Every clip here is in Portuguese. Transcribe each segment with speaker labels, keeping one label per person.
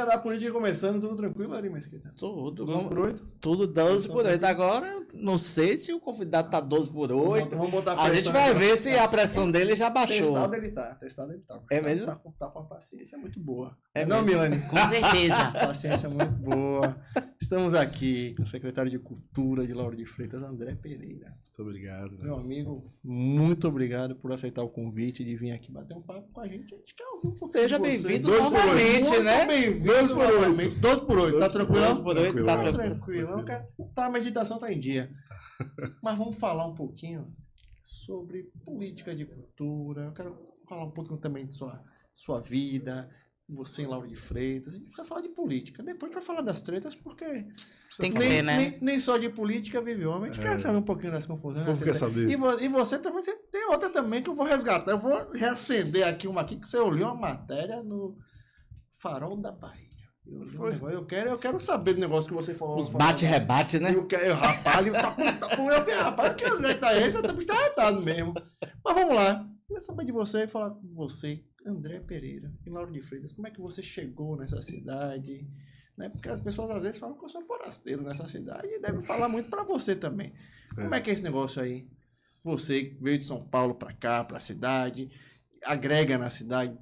Speaker 1: dia da política começando, tudo tranquilo, Ari Mesquita?
Speaker 2: Tudo.
Speaker 1: 12 por 8?
Speaker 2: Tudo 12 por 8. Agora, não sei se o convidado tá 12 por 8.
Speaker 1: Vamos botar
Speaker 2: A gente vai ver se a pressão dele já baixou.
Speaker 1: Testado ele tá.
Speaker 2: É mesmo?
Speaker 1: Tá com uma paciência muito boa.
Speaker 2: É
Speaker 1: não,
Speaker 2: mesmo?
Speaker 1: Milani?
Speaker 3: Com certeza.
Speaker 1: Paciência muito boa. Estamos aqui com o secretário de Cultura de Lauro de Freitas, André Pereira.
Speaker 4: Muito obrigado.
Speaker 1: Meu amigo, muito obrigado por aceitar o convite de vir aqui bater um papo com a gente. A gente quer ouvir um pouquinho
Speaker 2: Seja
Speaker 1: de você.
Speaker 2: bem-vindo
Speaker 1: 12 por 8.
Speaker 2: novamente,
Speaker 1: Muito
Speaker 2: né?
Speaker 1: bem-vindo
Speaker 4: 12 por 8.
Speaker 1: novamente. 12 por 8, tá tranquilo?
Speaker 2: 12 por 8, tá
Speaker 1: Tranquilo. Tá, a meditação tá em dia. Mas vamos falar um pouquinho sobre política de cultura. Eu quero falar um pouquinho também de sua vida, você em Lauro de Freitas. A gente precisa falar de política. Depois a gente vai falar das tretas, porque
Speaker 3: Tem que ser, né?
Speaker 1: nem só de política vive homem. A gente quer saber um pouquinho das confusões.
Speaker 4: Como quer saber?
Speaker 1: E você também, você tem outra também que eu vou resgatar. Eu vou reacender aqui uma aqui que você olhou uma matéria no Farol da Bahia. Eu quero saber do negócio que você falou.
Speaker 2: Os bate-rebate, né?
Speaker 1: Rapaz, eu vi, rapaz, que André tá esse, eu também tá retado mesmo. Mas vamos lá. Eu queria saber de você e falar com você, André Pereira, em Lauro de Freitas. Como é que você chegou nessa cidade? Né? Porque as pessoas às vezes falam que eu sou forasteiro nessa cidade e devem falar muito pra você também. Como é que é esse negócio aí? Você veio de São Paulo pra cá, pra cidade, agrega na cidade,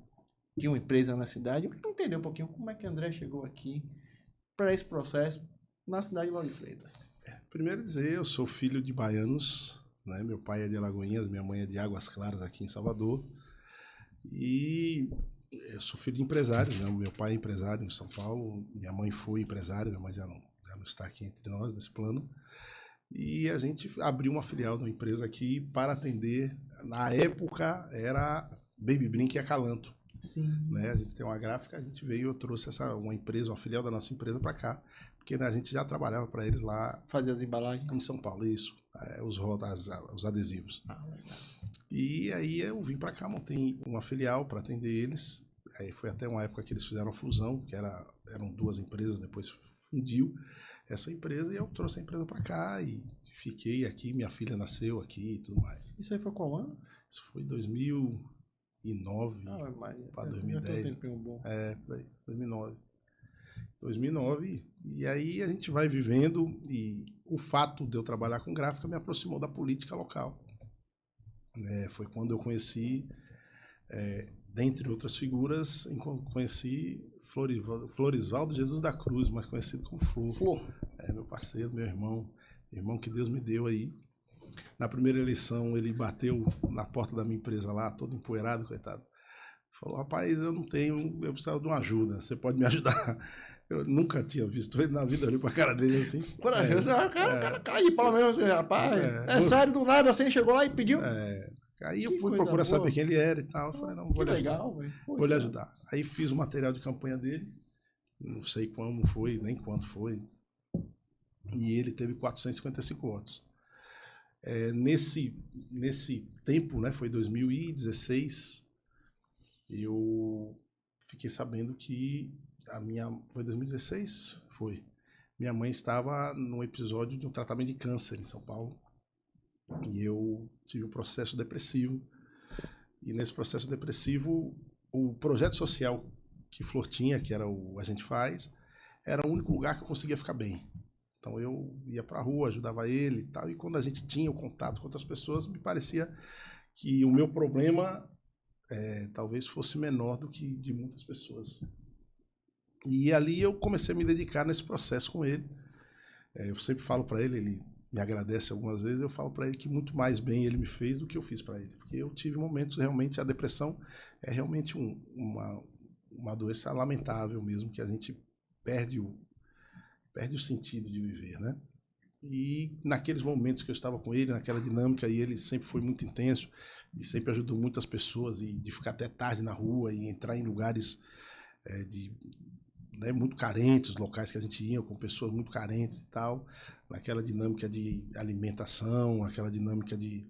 Speaker 1: tinha uma empresa na cidade. Eu queria entender um pouquinho como é que André chegou aqui para esse processo na cidade de Lauro de Freitas.
Speaker 4: Primeiro dizer, eu sou filho de baianos, né? Meu pai é de Alagoinhas, minha mãe é de Águas Claras, aqui em Salvador. E eu sou filho de empresários, né? Meu pai é empresário em São Paulo, minha mãe foi empresária, minha mãe já não está aqui entre nós nesse plano. E a gente abriu uma filial de uma empresa aqui para atender, na época era Baby Brink e Acalanto.
Speaker 1: Sim.
Speaker 4: Né? A gente tem uma gráfica, a gente veio, eu trouxe uma empresa, uma filial da nossa empresa para cá, porque né, a gente já trabalhava para eles lá.
Speaker 1: Fazer as embalagens?
Speaker 4: Em São Paulo, isso. Os adesivos. E aí eu vim para cá, montei uma filial para atender eles. Aí foi até uma época que eles fizeram a fusão, que eram duas empresas, depois fundiu essa empresa e eu trouxe a empresa para cá e fiquei aqui, minha filha nasceu aqui e tudo mais.
Speaker 1: Isso aí foi qual ano?
Speaker 4: Isso foi 2009 para 2010. É, 2009. 2009, e aí a gente vai vivendo, e o fato de eu trabalhar com gráfica me aproximou da política local. Foi quando eu conheci, dentre outras figuras, conheci Florisvaldo Jesus da Cruz, mais conhecido como Flor. Meu parceiro, meu irmão que Deus me deu aí. Na primeira eleição, ele bateu na porta da minha empresa lá, todo empoeirado, coitado. Falou, rapaz, eu precisava de uma ajuda, você pode me ajudar? Eu nunca tinha visto ele na vida, olhei pra cara dele assim.
Speaker 1: Corajoso, o cara de pau mesmo, rapaz. Sério, do nada, assim, chegou lá e pediu.
Speaker 4: Aí eu fui procurar saber quem ele era e tal. Eu falei, não, vou lhe ajudar. Vou lhe ajudar. Aí fiz o material de campanha dele, não sei como foi, nem quanto foi. E ele teve 455 votos. Nesse tempo, né, foi 2016, eu fiquei sabendo que foi 2016? Foi. Minha mãe estava num episódio de um tratamento de câncer em São Paulo. E eu tive um processo depressivo. E nesse processo depressivo, o projeto social que Flor tinha, que era o A Gente Faz, era o único lugar que eu conseguia ficar bem. Então eu ia pra rua, ajudava ele e tal. E quando a gente tinha o contato com outras pessoas, me parecia que o meu problema talvez fosse menor do que de muitas pessoas. E ali eu comecei a me dedicar nesse processo com ele. Eu sempre falo para ele, ele me agradece algumas vezes, eu falo para ele que muito mais bem ele me fez do que eu fiz para ele. Porque eu tive momentos, realmente, a depressão é realmente uma doença lamentável mesmo, que a gente perde o sentido de viver, né? E naqueles momentos que eu estava com ele, naquela dinâmica, e ele sempre foi muito intenso, e sempre ajudou muitas pessoas, e de ficar até tarde na rua, e entrar em lugares muito carentes, locais que a gente ia com pessoas muito carentes e tal, naquela dinâmica de alimentação, aquela dinâmica de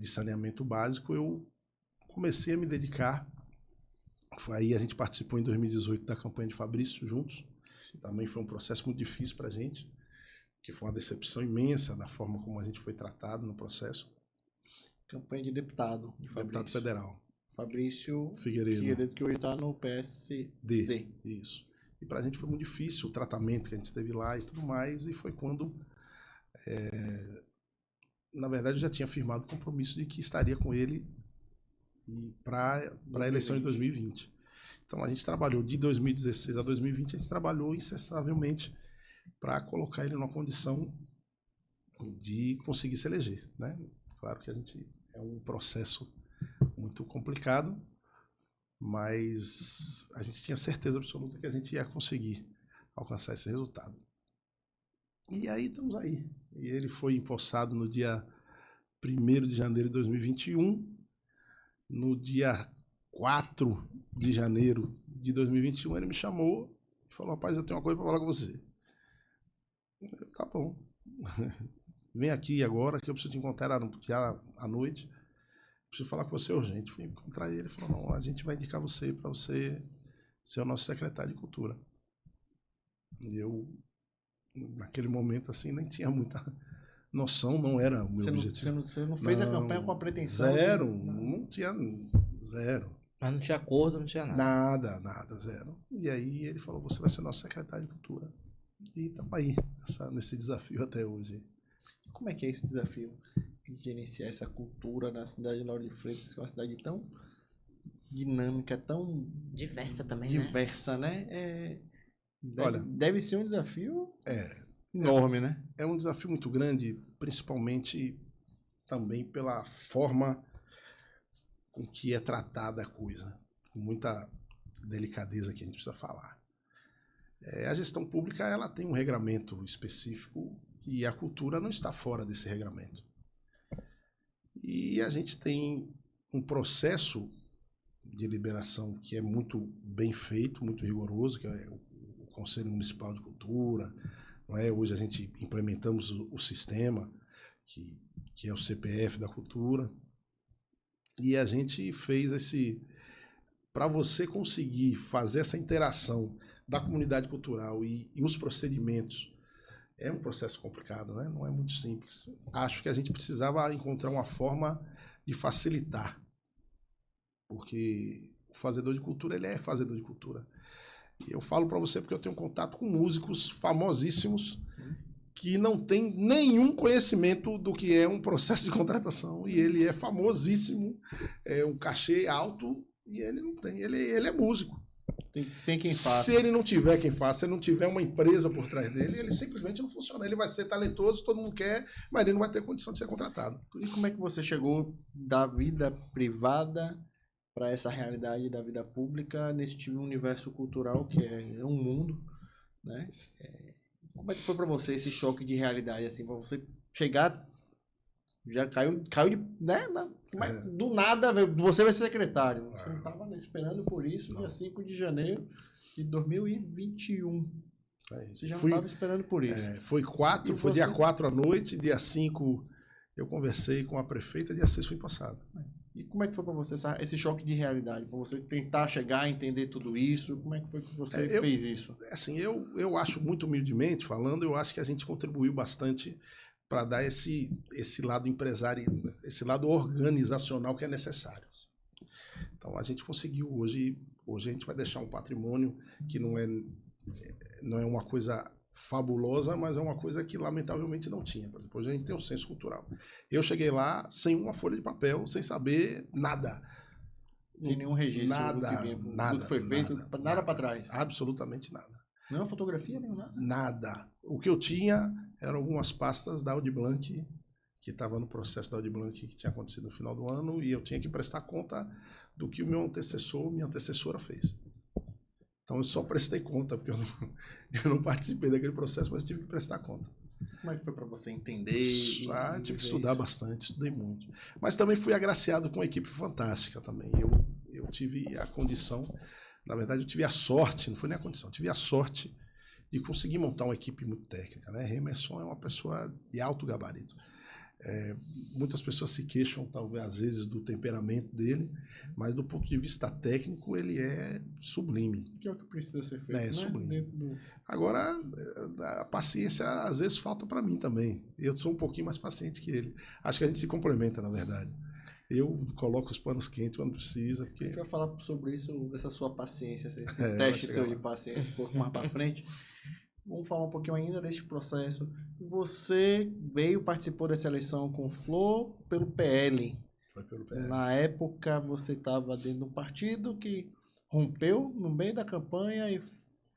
Speaker 4: saneamento básico, eu comecei a me dedicar. Aí a gente participou em 2018 da campanha de Fabrício juntos. Também foi um processo muito difícil para a gente, que foi uma decepção imensa da forma como a gente foi tratado no processo.
Speaker 1: Campanha de deputado.
Speaker 4: Deputado federal.
Speaker 1: Fabrício
Speaker 4: Figueiredo.
Speaker 1: Figueiredo, que hoje tá no PSD.
Speaker 4: Isso. E pra gente foi muito difícil o tratamento que a gente teve lá e tudo mais, e foi quando, na verdade, eu já tinha firmado o compromisso de que estaria com ele para a eleição de 2020. Então a gente trabalhou de 2016 a 2020, a gente trabalhou incessavelmente para colocar ele numa condição de conseguir se eleger, né? Claro que é um processo muito complicado, mas a gente tinha certeza absoluta que a gente ia conseguir alcançar esse resultado. E aí estamos aí. E ele foi empossado no dia 1º de janeiro de 2021. No dia 4 de janeiro de 2021, ele me chamou e falou: rapaz, eu tenho uma coisa para falar com você. Eu, tá bom. Vem aqui agora que eu preciso te encontrar já à noite. Preciso falar com você urgente. Fui encontrar ele e falou: não, a gente vai indicar você para você ser o nosso secretário de cultura. E eu, naquele momento, assim, nem tinha muita noção, não era o meu objetivo.
Speaker 1: Você não fez a campanha com a pretensão?
Speaker 4: Zero, não tinha zero.
Speaker 2: Mas não tinha acordo, não tinha nada.
Speaker 4: Nada, zero. E aí ele falou: você vai ser nosso secretário de cultura. E estamos aí, nesse desafio até hoje.
Speaker 1: Como é que é esse desafio de gerenciar essa cultura na cidade de Lauro de Freitas, que é uma cidade tão dinâmica, tão
Speaker 3: Diversa também,
Speaker 1: diversa, né?
Speaker 4: Olha,
Speaker 1: deve ser um desafio enorme, né?
Speaker 4: É um desafio muito grande, principalmente também pela forma com que é tratada a coisa, com muita delicadeza que a gente precisa falar. A gestão pública, ela tem um regramento específico e a cultura não está fora desse regramento. E a gente tem um processo de liberação que é muito bem feito, muito rigoroso, que é o Conselho Municipal de Cultura, não é? Hoje a gente implementamos o sistema, que é o CPF da cultura, e a gente fez para você conseguir fazer essa interação da comunidade cultural e os procedimentos, é um processo complicado, né? Não é muito simples. Acho que a gente precisava encontrar uma forma de facilitar, porque o fazedor de cultura, ele é fazedor de cultura. E eu falo para você porque eu tenho contato com músicos famosíssimos que não tem nenhum conhecimento do que é um processo de contratação, e ele é famosíssimo, é um cachê alto, e ele não tem, ele é músico.
Speaker 1: Tem quem faça.
Speaker 4: Se ele não tiver quem faça, se ele não tiver uma empresa por trás dele, ele simplesmente não funciona. Ele vai ser talentoso, todo mundo quer, mas ele não vai ter condição de ser contratado.
Speaker 1: E como é que você chegou da vida privada para essa realidade da vida pública, nesse tipo de universo cultural que é um mundo, né? Como é que foi para você esse choque de realidade, assim, para você chegar, já caiu de, né? Mas do nada, você vai ser secretário. Você não estava esperando por isso, dia 5 de janeiro de 2021. Você já não estava esperando por isso.
Speaker 4: Foi dia 4 à noite, dia 5 eu conversei com a prefeita, dia 6 fui passado.
Speaker 1: E como é que foi para você esse choque de realidade? Para você tentar chegar a entender tudo isso? Como é que foi que você fez isso?
Speaker 4: Assim, eu acho, muito humildemente falando, eu acho que a gente contribuiu bastante para dar esse lado empresário, esse lado organizacional que é necessário. Então a gente conseguiu hoje a gente vai deixar um patrimônio que não é uma coisa fabulosa, mas é uma coisa que lamentavelmente não tinha. Por exemplo, hoje a gente tem um senso cultural. Eu cheguei lá sem uma folha de papel, sem saber nada.
Speaker 1: Sem nenhum registro do que foi feito, nada para trás.
Speaker 4: Absolutamente nada.
Speaker 1: Nenhuma fotografia, nem nada?
Speaker 4: Nada. O que eu tinha eram algumas pastas da Audi Blanc, que estava no processo da Audi Blanc que tinha acontecido no final do ano, e eu tinha que prestar conta do que o minha antecessora fez. Então eu só prestei conta, porque eu não participei daquele processo, mas tive que prestar conta.
Speaker 1: Como é que foi para você entender?
Speaker 4: Tive que estudar bastante, estudei muito. Mas também fui agraciado com uma equipe fantástica também. Eu tive a condição, na verdade eu tive a sorte, não foi nem a condição, eu tive a sorte de conseguir montar uma equipe muito técnica, né? Emerson é uma pessoa de alto gabarito. Muitas pessoas se queixam, talvez, às vezes, do temperamento dele, mas do ponto de vista técnico, ele é sublime.
Speaker 1: Que é o que precisa ser feito, né?
Speaker 4: Sublime. Agora, a paciência, às vezes, falta para mim também. Eu sou um pouquinho mais paciente que ele. Acho que a gente se complementa, na verdade. Eu coloco os panos quentes quando precisa,
Speaker 1: A
Speaker 4: porque
Speaker 1: gente vai falar sobre isso, dessa sua paciência, esse
Speaker 4: vai
Speaker 1: teste
Speaker 4: chegar
Speaker 1: seu
Speaker 4: lá.
Speaker 1: de paciência, um pouco mais para frente. Vamos falar um pouquinho ainda desse processo. Você participou dessa eleição com Flor pelo PL.
Speaker 4: foi pelo PL.
Speaker 1: Na época, você estava dentro de um partido que rompeu no meio da campanha e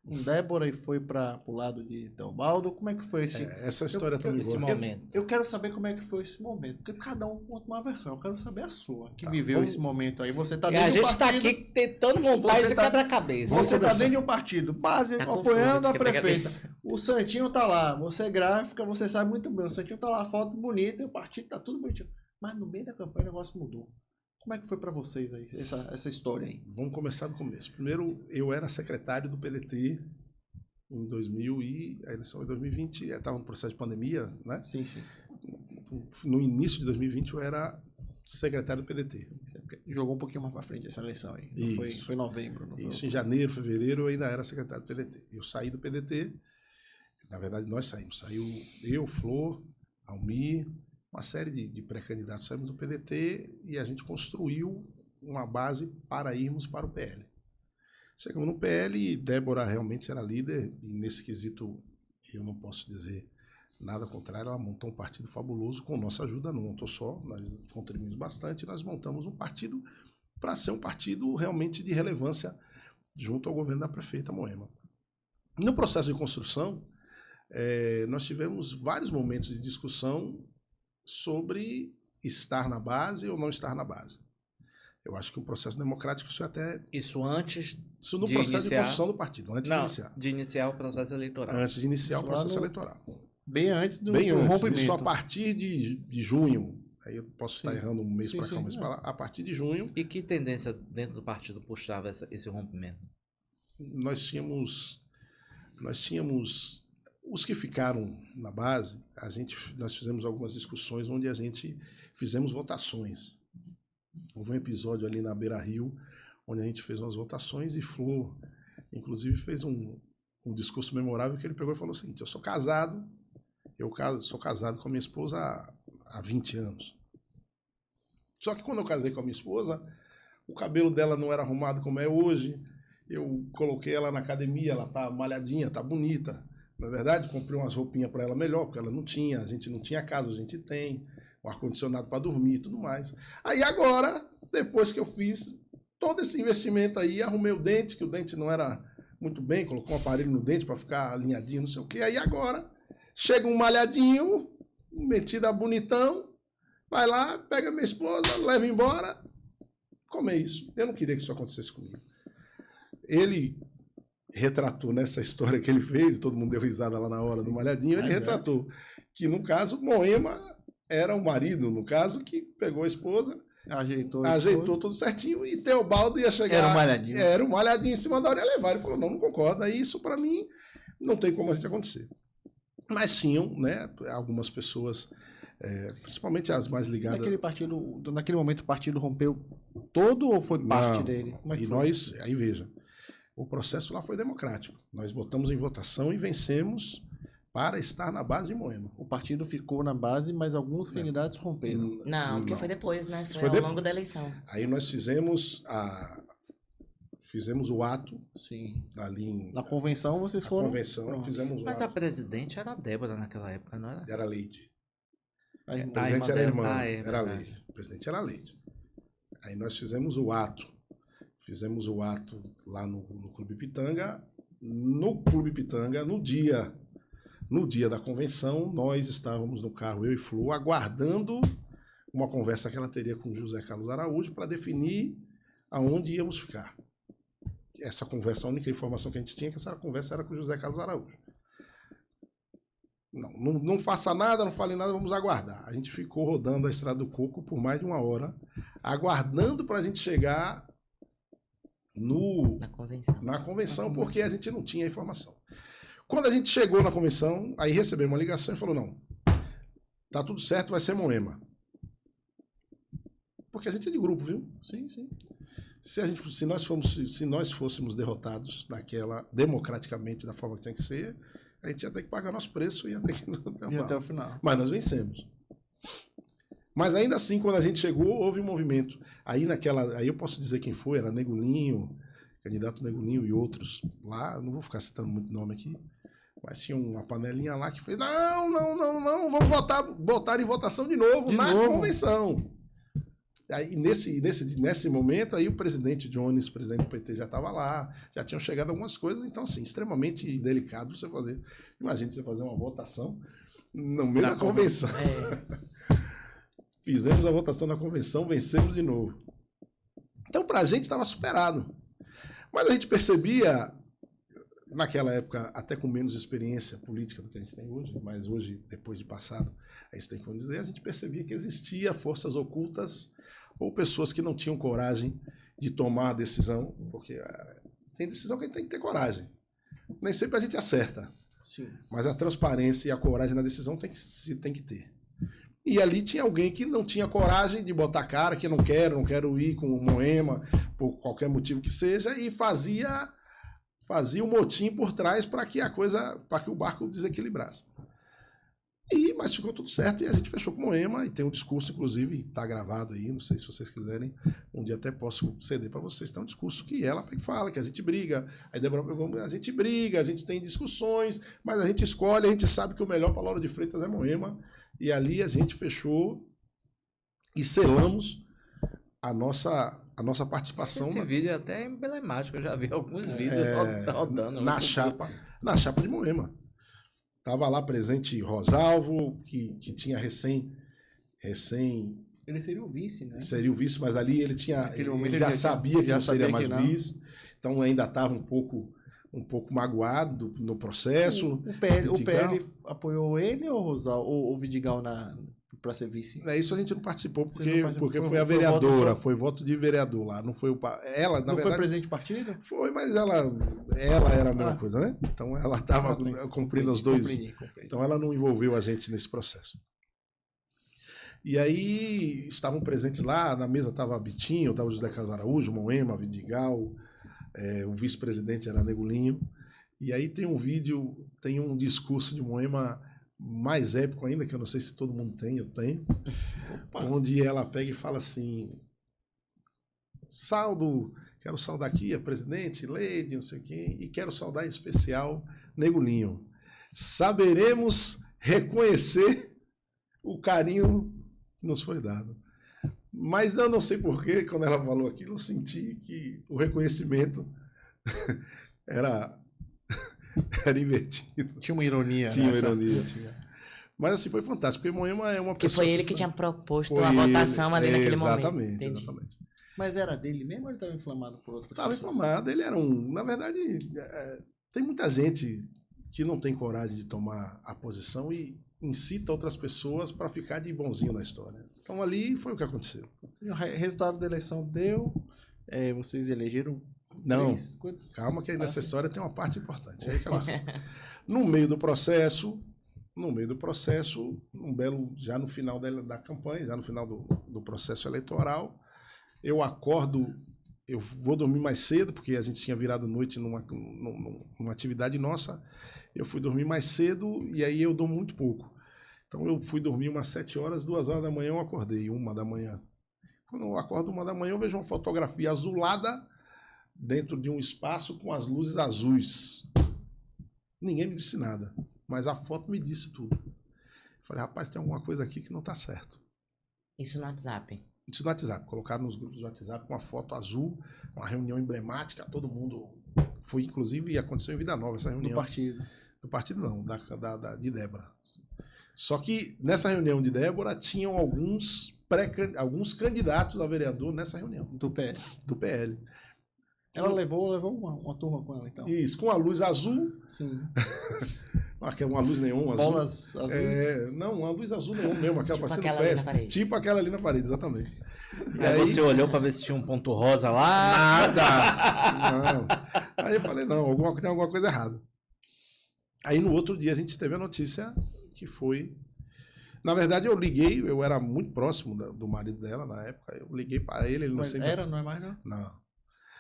Speaker 1: com Débora e foi para o lado de Teobaldo. Como é que foi esse...
Speaker 4: Essa história também
Speaker 2: Esse
Speaker 4: boa.
Speaker 2: momento.
Speaker 1: Eu quero saber como é que foi esse momento, porque cada um conta uma versão. Eu quero saber a sua, que
Speaker 4: Tá,
Speaker 1: viveu
Speaker 4: vamos-
Speaker 1: esse momento aí. Você está
Speaker 2: E a
Speaker 1: dentro de um
Speaker 2: gente tá
Speaker 1: partido...
Speaker 2: aqui tentando montar
Speaker 1: Você
Speaker 2: esse
Speaker 1: tá-
Speaker 2: quebra-cabeça.
Speaker 1: Você está
Speaker 4: conversar.
Speaker 1: dentro de um partido base,
Speaker 3: Tá
Speaker 1: apoiando
Speaker 3: confuso
Speaker 1: a
Speaker 3: esse
Speaker 1: prefeita.
Speaker 3: quebra-cabeça.
Speaker 1: O Santinho tá lá, você é gráfica, você sabe muito bem. O Santinho tá lá, foto bonita, e o partido tá tudo bonitinho. Mas no meio da campanha o negócio mudou. Como é que foi para vocês aí, essa história aí?
Speaker 4: Vamos começar do começo. Primeiro, eu era secretário do PDT em 2000 e a eleição em 2020, estava no processo de pandemia, né?
Speaker 1: Sim, sim.
Speaker 4: No início de 2020 eu era secretário do PDT.
Speaker 1: Jogou um pouquinho mais para frente essa eleição aí. Não foi,
Speaker 4: Isso.
Speaker 1: foi novembro, não
Speaker 4: Isso
Speaker 1: foi?
Speaker 4: em janeiro, fevereiro eu ainda era secretário do PDT. Eu saí do PDT, na verdade nós saímos. Saiu eu, Flor, Almir, uma série de pré-candidatos saímos do PDT e a gente construiu uma base para irmos para o PL. Chegamos no PL e Débora realmente era líder e nesse quesito eu não posso dizer nada contrário, ela montou um partido fabuloso com nossa ajuda, não montou só, nós contribuímos bastante, nós montamos um partido para ser um partido realmente de relevância junto ao governo da prefeita Moema. No processo de construção, nós tivemos vários momentos de discussão sobre estar na base ou não estar na base. Eu acho que um processo democrático, isso é até...
Speaker 2: Isso antes
Speaker 4: Isso no
Speaker 2: de
Speaker 4: processo de
Speaker 2: iniciar?
Speaker 4: construção do partido, antes de iniciar.
Speaker 2: de iniciar o processo eleitoral.
Speaker 4: Antes de iniciar o
Speaker 1: Isso lá
Speaker 4: processo
Speaker 1: no-
Speaker 4: eleitoral.
Speaker 1: Bem antes do,
Speaker 4: Bem
Speaker 1: do
Speaker 4: antes,
Speaker 1: rompimento.
Speaker 4: isso a partir de junho. Aí eu posso estar
Speaker 1: Sim.
Speaker 4: errando um mês
Speaker 1: Sim,
Speaker 4: para cá,
Speaker 1: sim,
Speaker 4: um mês
Speaker 1: é.
Speaker 4: para lá. A partir de junho,
Speaker 2: E que tendência dentro do partido puxava esse rompimento?
Speaker 4: nós tínhamos os que ficaram na base, nós fizemos algumas discussões onde a gente fizemos votações. Houve um episódio ali na Beira Rio, onde a gente fez umas votações e Flor, inclusive, fez um discurso memorável que ele pegou e falou o seguinte: eu sou casado com a minha esposa há 20 anos. Só que quando eu casei com a minha esposa, o cabelo dela não era arrumado como é hoje. Eu coloquei ela na academia, ela tá malhadinha, tá bonita. Na verdade, comprei umas roupinhas para ela melhor, porque ela não tinha, a gente não tinha casa, a gente tem, um ar-condicionado para dormir e tudo mais. Aí agora, depois que eu fiz todo esse investimento aí, arrumei o dente, que o dente não era muito bem, colocou um aparelho no dente para ficar alinhadinho, não sei o quê. Aí agora, chega um malhadinho, metido a bonitão, vai lá, pega minha esposa, leva embora, come isso. Eu não queria que isso acontecesse comigo. Ele retratou nessa história que ele fez, todo mundo deu risada lá na hora do malhadinho, ele
Speaker 1: Mas é.
Speaker 4: retratou que, no caso, Moema era o marido, no caso, que pegou a esposa, ajeitou tudo certinho e Teobaldo ia chegar...
Speaker 1: Era o malhadinho.
Speaker 4: Era o malhadinho em cima da hora, ia levar. Ele falou, não concordo. Aí isso, para mim, não tem como a gente acontecer. Mas tinham, né, algumas pessoas, principalmente as mais ligadas...
Speaker 1: Naquele momento o partido rompeu todo ou foi parte
Speaker 4: Não,
Speaker 1: dele? Como é que
Speaker 4: e
Speaker 1: foi?
Speaker 4: nós, aí veja, o processo lá foi democrático. Nós botamos em votação e vencemos para estar na base de Moema.
Speaker 1: O partido ficou na base, mas alguns candidatos romperam.
Speaker 3: Não, porque
Speaker 4: Não.
Speaker 3: foi depois, né?
Speaker 4: Isso
Speaker 3: Foi
Speaker 4: foi
Speaker 3: ao
Speaker 4: depois.
Speaker 3: longo da eleição.
Speaker 4: Aí nós fizemos o ato
Speaker 1: Sim.
Speaker 4: ali
Speaker 1: Na convenção vocês
Speaker 4: na
Speaker 1: foram...
Speaker 4: convenção,
Speaker 1: Pronto.
Speaker 4: fizemos o
Speaker 2: Mas a
Speaker 4: ato.
Speaker 2: presidente era a Débora naquela época, não era?
Speaker 4: Era Leide.
Speaker 1: Aí,
Speaker 4: O
Speaker 2: A
Speaker 4: presidente
Speaker 2: irmã
Speaker 4: era
Speaker 2: dela.
Speaker 4: irmã,
Speaker 2: Ah, é
Speaker 4: era
Speaker 2: verdade.
Speaker 4: Leide. O presidente era Leide. Aí nós fizemos o ato. Fizemos o ato lá no Clube Pitanga. No Clube Pitanga, no dia da convenção, nós estávamos no carro, eu e Flor, aguardando uma conversa que ela teria com José Carlos Araújo para definir aonde íamos ficar. Essa conversa, a única informação que a gente tinha é que essa conversa era com José Carlos Araújo. Não faça nada, não fale nada, vamos aguardar. A gente ficou rodando a Estrada do Coco por mais de 1 hora, aguardando para a gente chegar
Speaker 3: Na convenção.
Speaker 4: na convenção, porque a gente não tinha informação. Quando a gente chegou na convenção, aí recebemos uma ligação e falou, não, tá tudo certo, vai ser Moema. Porque a gente é de grupo, viu?
Speaker 1: Sim, sim.
Speaker 4: Se nós fôssemos derrotados democraticamente, da forma que tinha que ser, a gente ia ter que pagar nosso preço e ia ter que...
Speaker 1: E até o final.
Speaker 4: Mas nós vencemos. Mas ainda assim, quando a gente chegou, houve um movimento. Aí eu posso dizer quem foi, era Negulinho, candidato Negulinho e outros lá, não vou ficar citando muito nome aqui, mas tinha uma panelinha lá que fez, não, vamos botar em votação de novo na convenção. Aí, nesse momento, aí o presidente Jones, presidente do PT, já estava lá, já tinham chegado algumas coisas, então, assim, extremamente delicado você fazer. Imagina você fazer uma votação no meio da convenção. Fizemos a votação na convenção, vencemos de novo. Então, para a gente, estava superado. Mas a gente percebia, naquela época, até com menos experiência política do que a gente tem hoje, mas hoje, depois de passado, a gente tem como dizer, a gente percebia que existia forças ocultas ou pessoas que não tinham coragem de tomar a decisão, porque tem decisão que a gente tem que ter coragem. Nem sempre a gente acerta.
Speaker 1: Sim. Mas
Speaker 4: a transparência e a coragem na decisão tem que ter. E ali tinha alguém que não tinha coragem de botar a cara, que não quero ir com o Moema, por qualquer motivo que seja, e fazia o motim por trás para que o barco desequilibrasse. Mas ficou tudo certo e a gente fechou com o Moema e tem um discurso, inclusive, está gravado aí, não sei se vocês quiserem, um dia até posso ceder para vocês, tem um discurso que ela fala, que a gente briga, aí Débora pegou, a gente briga, a gente tem discussões, mas a gente escolhe, a gente sabe que o melhor para Lauro de Freitas é Moema, e ali a gente fechou e selamos a nossa participação.
Speaker 2: Esse vídeo é até emblemático, eu já vi alguns vídeos rodando.
Speaker 4: Na chapa de Moema. Estava lá presente Rosalvo, que tinha recém...
Speaker 1: Ele seria o vice, né?
Speaker 4: Seria o vice, mas ali ele já sabia que não seria mais vice. Então ainda estava um pouco magoado no processo.
Speaker 1: O PL apoiou ele ou o Vidigal para ser vice?
Speaker 4: Isso a gente não participou, porque foi a vereadora, foi voto de vereador lá, não foi ela, na verdade...
Speaker 1: foi presidente do partido?
Speaker 4: Foi, mas ela era a mesma coisa, né? Então ela estava cumprindo os dois... Compreendi. Então ela não envolveu a gente nesse processo. E aí estavam presentes lá, na mesa estava Bitinho, estava José Carlos Araújo, Moema, Vidigal, o vice-presidente era Negulinho. E aí tem um discurso de Moema mais épico ainda, que eu não sei se todo mundo tem, eu tenho, onde ela pega e fala assim, quero saudar aqui a presidente, Leide, não sei quem, e quero saudar em especial Negulinho. Saberemos reconhecer o carinho que nos foi dado. Mas eu não sei porquê, quando ela falou aquilo, eu senti que o reconhecimento era invertido.
Speaker 1: Tinha uma ironia.
Speaker 4: Tinha uma ironia. Mas assim, foi fantástico, porque Moema é uma pessoa...
Speaker 3: Que foi ele que tinha proposto a votação ali naquele
Speaker 4: momento.
Speaker 3: Exatamente.
Speaker 1: Mas era dele mesmo ou ele estava inflamado por outra
Speaker 4: coisa? Estava inflamado, ele era na verdade, tem muita gente que não tem coragem de tomar a posição e incita outras pessoas para ficar de bonzinho na história. Então ali foi o que aconteceu.
Speaker 1: O resultado da eleição deu, vocês elegeram...
Speaker 4: Não, calma que aí nessa história tem uma parte importante. Aí no meio do processo, já no final da campanha, já no final do processo eleitoral, eu vou dormir mais cedo, porque a gente tinha virado noite numa atividade nossa, eu fui dormir mais cedo e aí eu durmo muito pouco. Então eu fui dormir umas 7 horas, 2 horas da manhã eu acordei, 1 da manhã. Quando eu acordo 1 da manhã eu vejo uma fotografia azulada dentro de um espaço com as luzes azuis. Ninguém me disse nada, mas a foto me disse tudo. Falei, rapaz, tem alguma coisa aqui que não está certo.
Speaker 3: Isso no WhatsApp?
Speaker 4: Isso no WhatsApp. Colocaram nos grupos do WhatsApp com uma foto azul, uma reunião emblemática, todo mundo... Foi, inclusive, aconteceu em Vida Nova essa reunião.
Speaker 1: Do partido?
Speaker 4: Do partido não, de Débora. Só que nessa reunião de Débora tinham alguns candidatos a vereador nessa reunião.
Speaker 1: Do PL?
Speaker 4: Do PL.
Speaker 1: Ela levou uma turma com ela, então?
Speaker 4: Isso, com a luz azul.
Speaker 1: Sim.
Speaker 4: Uma luz neon azul.
Speaker 1: Bolas azuis?
Speaker 4: Não, uma luz azul neon mesmo, aquela
Speaker 3: tipo
Speaker 4: parecendo festa. Tipo aquela ali na parede, exatamente.
Speaker 2: E aí você olhou para ver se tinha um ponto rosa lá?
Speaker 4: Nada! Não. Aí eu falei, não, tem alguma coisa errada. Aí no outro dia a gente teve a notícia que foi... Na verdade eu liguei, eu era muito próximo do marido dela na época, eu liguei para ele não sei...
Speaker 1: Não é mais não?
Speaker 4: Não.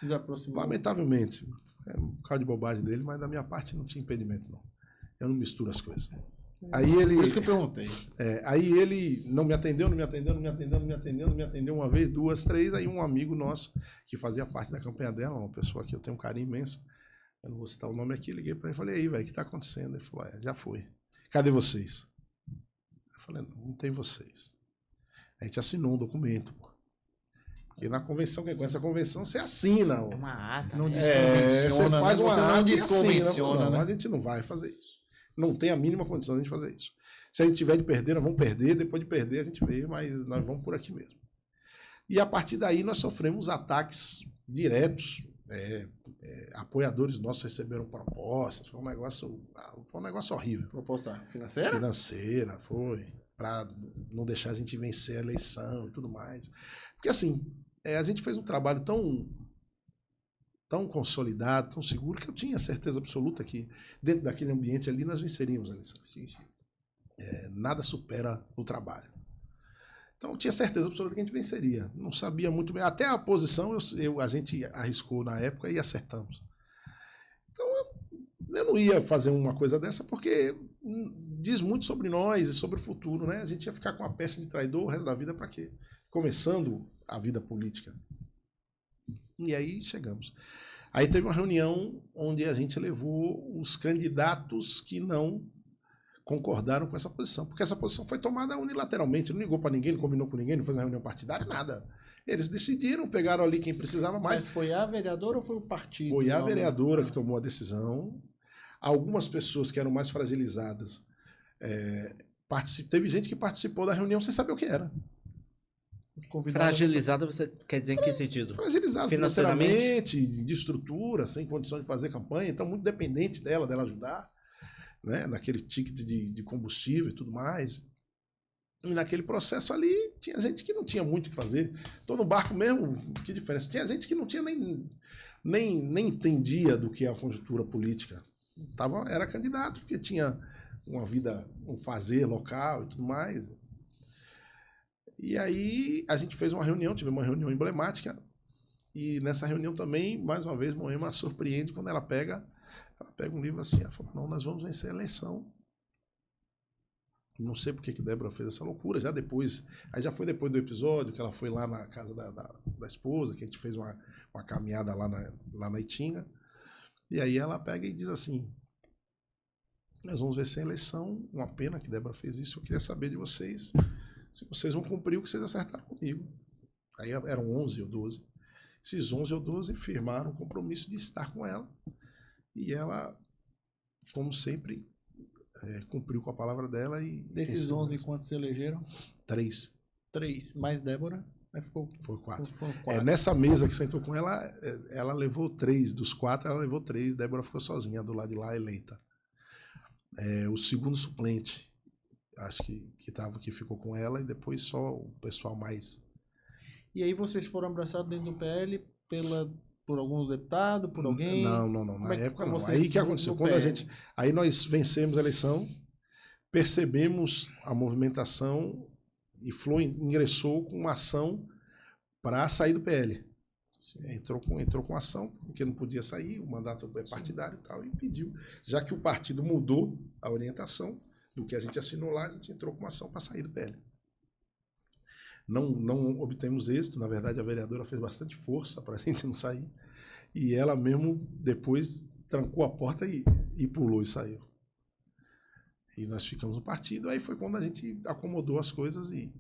Speaker 1: Desaproximou.
Speaker 4: Lamentavelmente. É um bocado de bobagem dele, mas da minha parte não tinha impedimento, não. Eu não misturo as coisas. Aí ele,
Speaker 1: Por isso que eu perguntei.
Speaker 4: aí ele não me atendeu uma vez, duas, três. Aí um amigo nosso, que fazia parte da campanha dela, uma pessoa que eu tenho um carinho imenso, eu não vou citar o nome aqui, liguei pra ele e falei, e aí, velho, o que tá acontecendo? Ele falou, já foi. Cadê vocês? Eu falei, não tem vocês. A gente assinou um documento, pô. Porque na convenção, com essa convenção, você assina.
Speaker 3: É uma ata.
Speaker 1: Não
Speaker 3: né?
Speaker 1: desconvenciona,
Speaker 4: você faz
Speaker 1: né?
Speaker 4: uma
Speaker 1: Você não
Speaker 4: ata e
Speaker 1: desconvenciona,
Speaker 4: assina. Não,
Speaker 1: né?
Speaker 4: mas a gente não vai fazer isso. Não tem a mínima condição de a gente fazer isso. Se a gente tiver de perder, nós vamos perder. Depois de perder, a gente vê, mas nós vamos por aqui mesmo. E a partir daí, nós sofremos ataques diretos. Apoiadores nossos receberam propostas. Foi um negócio horrível.
Speaker 1: Proposta financeira?
Speaker 4: Financeira, foi. Para não deixar a gente vencer a eleição e tudo mais. Porque assim, a gente fez um trabalho tão consolidado, tão seguro, que eu tinha certeza absoluta que dentro daquele ambiente ali nós venceríamos a eleição. Nada supera o trabalho. Então eu tinha certeza absoluta que a gente venceria. Não sabia muito bem. Até a posição a gente arriscou na época e acertamos. Então eu não ia fazer uma coisa dessa porque diz muito sobre nós e sobre o futuro, né? A gente ia ficar com a peste de traidor o resto da vida para quê? Começando a vida política. E aí chegamos. Aí teve uma reunião onde a gente levou os candidatos que não concordaram com essa posição. Porque essa posição foi tomada unilateralmente, não ligou para ninguém, não combinou com ninguém, não fez uma reunião partidária, nada. Eles decidiram, pegaram ali quem precisava mais.
Speaker 1: Mas foi a vereadora ou foi o partido?
Speaker 4: Foi a vereadora que tomou a decisão. Algumas pessoas que eram mais fragilizadas. Teve gente que participou da reunião sem saber o que era.
Speaker 2: Fragilizada, você quer dizer em que sentido?
Speaker 4: Fragilizado financeiramente, de estrutura, sem condição de fazer campanha, então muito dependente dela ajudar, né, naquele ticket de combustível e tudo mais. E naquele processo ali, tinha gente que não tinha muito o que fazer. Estou no barco mesmo, que diferença? Tinha gente que não tinha nem entendia do que é a conjuntura política. Era candidato, porque tinha uma vida, um fazer local e tudo mais. E aí a gente fez uma reunião, tivemos uma reunião emblemática, e nessa reunião também, mais uma vez, Moema surpreende quando ela pega um livro assim, ela fala, não, nós vamos vencer a eleição. Não sei por que Débora fez essa loucura, aí já foi depois do episódio, que ela foi lá na casa da esposa, que a gente fez uma caminhada lá na Itinga, e aí ela pega e diz assim, nós vamos vencer a eleição, uma pena que Débora fez isso, eu queria saber de vocês, se vocês vão cumprir o que vocês acertaram comigo. Aí eram 11 ou 12. Esses 11 ou 12 firmaram o compromisso de estar com ela. E ela, como sempre, cumpriu com a palavra dela.
Speaker 1: Desses 11, quantos se elegeram?
Speaker 4: 3.
Speaker 1: 3, mais Débora. Aí
Speaker 4: Foi 4.
Speaker 1: Foram 4.
Speaker 4: Nessa mesa que sentou com ela, ela levou 3. Dos 4, ela levou 3. Débora ficou sozinha do lado de lá, eleita. O segundo suplente, acho que ficou com ela, e depois só o pessoal mais.
Speaker 1: E aí vocês foram abraçados dentro do PL por algum deputado, por alguém?
Speaker 4: Não. Na época não. Aí o que aconteceu? Aí nós vencemos a eleição, percebemos a movimentação e Flo ingressou com uma ação para sair do PL. Entrou com ação, porque não podia sair, o mandato é partidário e tal, e pediu. Já que o partido mudou a orientação do que a gente assinou lá, a gente entrou com uma ação para sair do PL. Não obtemos êxito, na verdade a vereadora fez bastante força para a gente não sair, e ela mesmo depois trancou a porta e pulou e saiu. E nós ficamos no partido, aí foi quando a gente acomodou as coisas e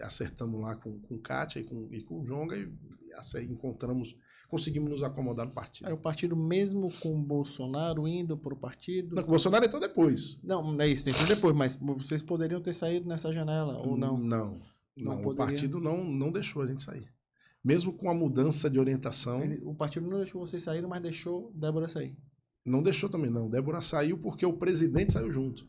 Speaker 4: acertamos lá com Kátia e com o Jonga, e conseguimos nos acomodar no partido.
Speaker 1: Aí o partido mesmo com o Bolsonaro indo para o partido?
Speaker 4: Não, o Bolsonaro entrou depois.
Speaker 1: Não, é isso, entrou depois, mas vocês poderiam ter saído nessa janela, ou não?
Speaker 4: Não, o partido não deixou a gente sair. Mesmo com a mudança de orientação.
Speaker 1: O partido não deixou vocês saírem, mas deixou Débora sair.
Speaker 4: Não deixou também, não. Débora saiu porque o presidente saiu junto. O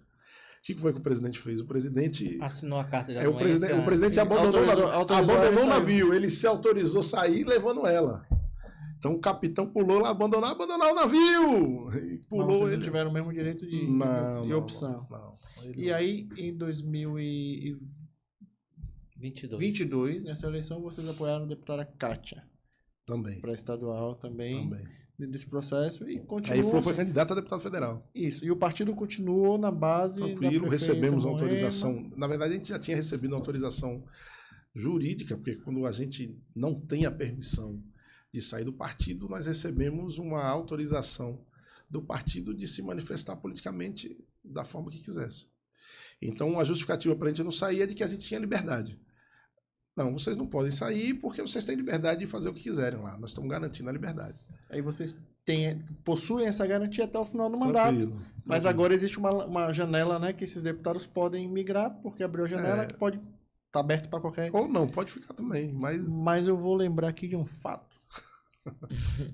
Speaker 4: que foi que o presidente fez? O presidente
Speaker 2: assinou a carta de
Speaker 4: anuência. O presidente abandonou o navio. Ele se autorizou a sair levando ela. Então o capitão pulou lá, abandonar o navio! E pulou.
Speaker 1: Mas vocês não tiveram o mesmo direito de opção.
Speaker 4: Não.
Speaker 1: E aí, em 2022, nessa eleição, vocês apoiaram a deputada Kátia.
Speaker 4: Também.
Speaker 1: Para estadual também. desse processo e
Speaker 4: Aí
Speaker 1: continuou.
Speaker 4: Flor foi candidato a deputado federal.
Speaker 1: Isso, e o partido continuou na base da
Speaker 4: Tranquilo,
Speaker 1: prefeita
Speaker 4: recebemos
Speaker 1: Moema.
Speaker 4: autorização. Na verdade, a gente já tinha recebido autorização jurídica, porque quando a gente não tem a permissão de sair do partido, nós recebemos uma autorização do partido de se manifestar politicamente da forma que quisesse. Então, a justificativa para a gente não sair é de que a gente tinha liberdade. Não, vocês não podem sair porque vocês têm liberdade de fazer o que quiserem lá. Nós estamos garantindo a liberdade.
Speaker 1: Aí vocês possuem essa garantia até o final do mandato.
Speaker 4: Tranquilo,
Speaker 1: Mas
Speaker 4: tranquilo.
Speaker 1: agora existe uma janela, né, que esses deputados podem migrar, porque abriu a janela que pode estar aberto para qualquer...
Speaker 4: Ou não, pode ficar também, mas...
Speaker 1: Mas eu vou lembrar aqui de um fato.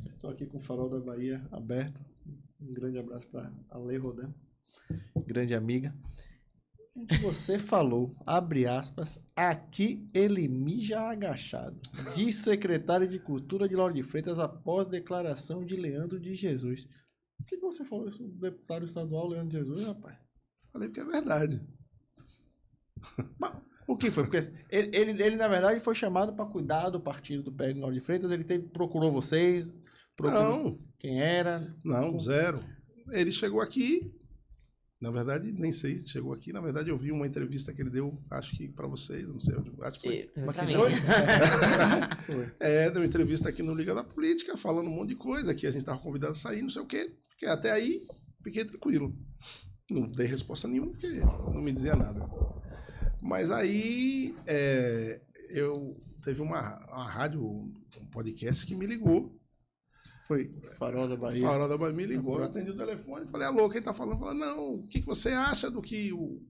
Speaker 1: Estou aqui com o Farol da Bahia aberto. Um grande abraço para a Lei Rodan, grande amiga. Você falou, abre aspas, aqui ele mija agachado. Diz secretário de Cultura de Lauro de Freitas após declaração de Leandro de Jesus. Por que você falou isso do deputado estadual Leandro de Jesus, rapaz?
Speaker 4: Falei porque é verdade.
Speaker 1: Mas, o que foi? Porque ele, na verdade, foi chamado para cuidar do partido do PL Lauro de Freitas. Ele procurou vocês? Procurou
Speaker 4: Não,
Speaker 1: quem era?
Speaker 4: não, zero. Ele chegou aqui, na verdade, nem sei se chegou aqui. Na verdade, eu vi uma entrevista que ele deu, acho que para vocês, não sei onde. Acho que foi.
Speaker 3: Pra mim.
Speaker 1: Foi.
Speaker 4: Deu entrevista aqui no Liga da Política, falando um monte de coisa, que a gente estava convidado a sair, não sei o quê. Fiquei até aí, fiquei tranquilo. Não dei resposta nenhuma, porque não me dizia nada. Mas aí, teve uma rádio, um podcast que me ligou.
Speaker 1: Foi Farol da Bahia.
Speaker 4: Farol da Bahia me ligou, eu atendi o telefone, falei, alô, quem tá falando? Falei, não, o que você acha do que o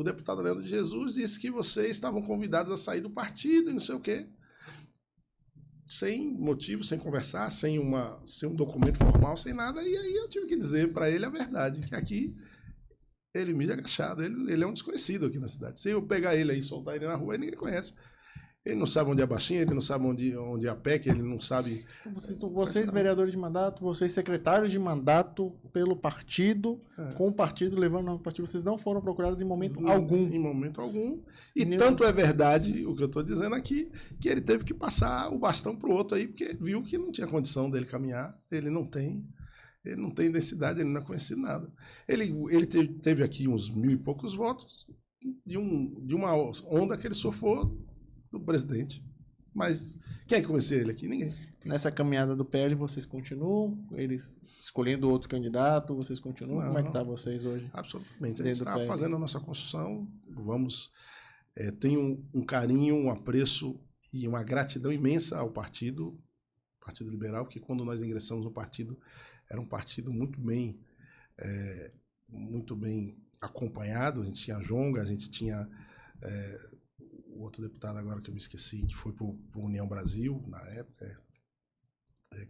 Speaker 4: deputado Leandro de Jesus disse que vocês estavam convidados a sair do partido e não sei o quê. Sem motivo, sem conversar, sem um documento formal, sem nada. E aí eu tive que dizer para ele a verdade, que aqui ele mija agachado, ele é um desconhecido aqui na cidade. Se eu pegar ele aí e soltar ele na rua, ele ninguém conhece. Ele não sabe onde é a Baixinha, ele não sabe onde é a PEC, ele não sabe...
Speaker 1: Então, vocês vereadores de mandato, vocês secretários de mandato pelo partido, com o partido, levando o partido, vocês não foram procurados em momento algum.
Speaker 4: Em momento algum. E tanto é verdade, o que eu estou dizendo aqui, que ele teve que passar o bastão pro outro aí, porque viu que não tinha condição dele caminhar, ele não tem densidade, ele não é conhecido nada. Ele teve aqui uns 1.000 e poucos votos de uma onda que ele surfou do presidente. Mas quem é que conhecia ele aqui? Ninguém.
Speaker 1: Nessa caminhada do PL, vocês continuam? Eles escolhendo outro candidato, vocês continuam?
Speaker 4: Não.
Speaker 1: Como é que tá vocês hoje?
Speaker 4: Absolutamente. A
Speaker 1: Dentro
Speaker 4: gente
Speaker 1: do
Speaker 4: está
Speaker 1: PL.
Speaker 4: fazendo a nossa construção, tenho um carinho, um apreço e uma gratidão imensa ao Partido Liberal, porque quando nós ingressamos no partido, era um partido muito bem acompanhado. A gente tinha a Jonga, a gente tinha o outro deputado agora que eu me esqueci, que foi para o União Brasil, na época.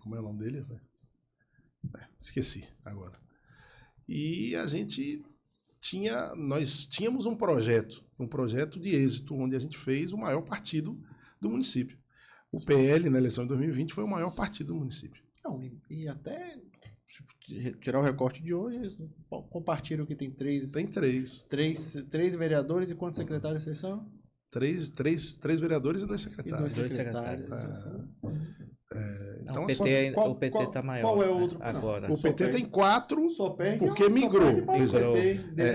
Speaker 4: Como é o nome dele? Esqueci agora. E a gente nós tínhamos um projeto de êxito, onde a gente fez o maior partido do município. O PL, na eleição de 2020, foi o maior partido do município.
Speaker 1: Não, e até se tirar o recorte de hoje, eles compartilham que tem três vereadores e quantos secretários vocês são?
Speaker 4: Três vereadores e 2
Speaker 1: E
Speaker 4: secretários.
Speaker 1: 2 secretários.
Speaker 4: Então,
Speaker 2: o PT tá maior.
Speaker 1: Qual é o outro?
Speaker 2: Agora.
Speaker 4: o PT tem 4,
Speaker 1: Só perde
Speaker 4: porque migrou.
Speaker 1: Para o PT. Dentro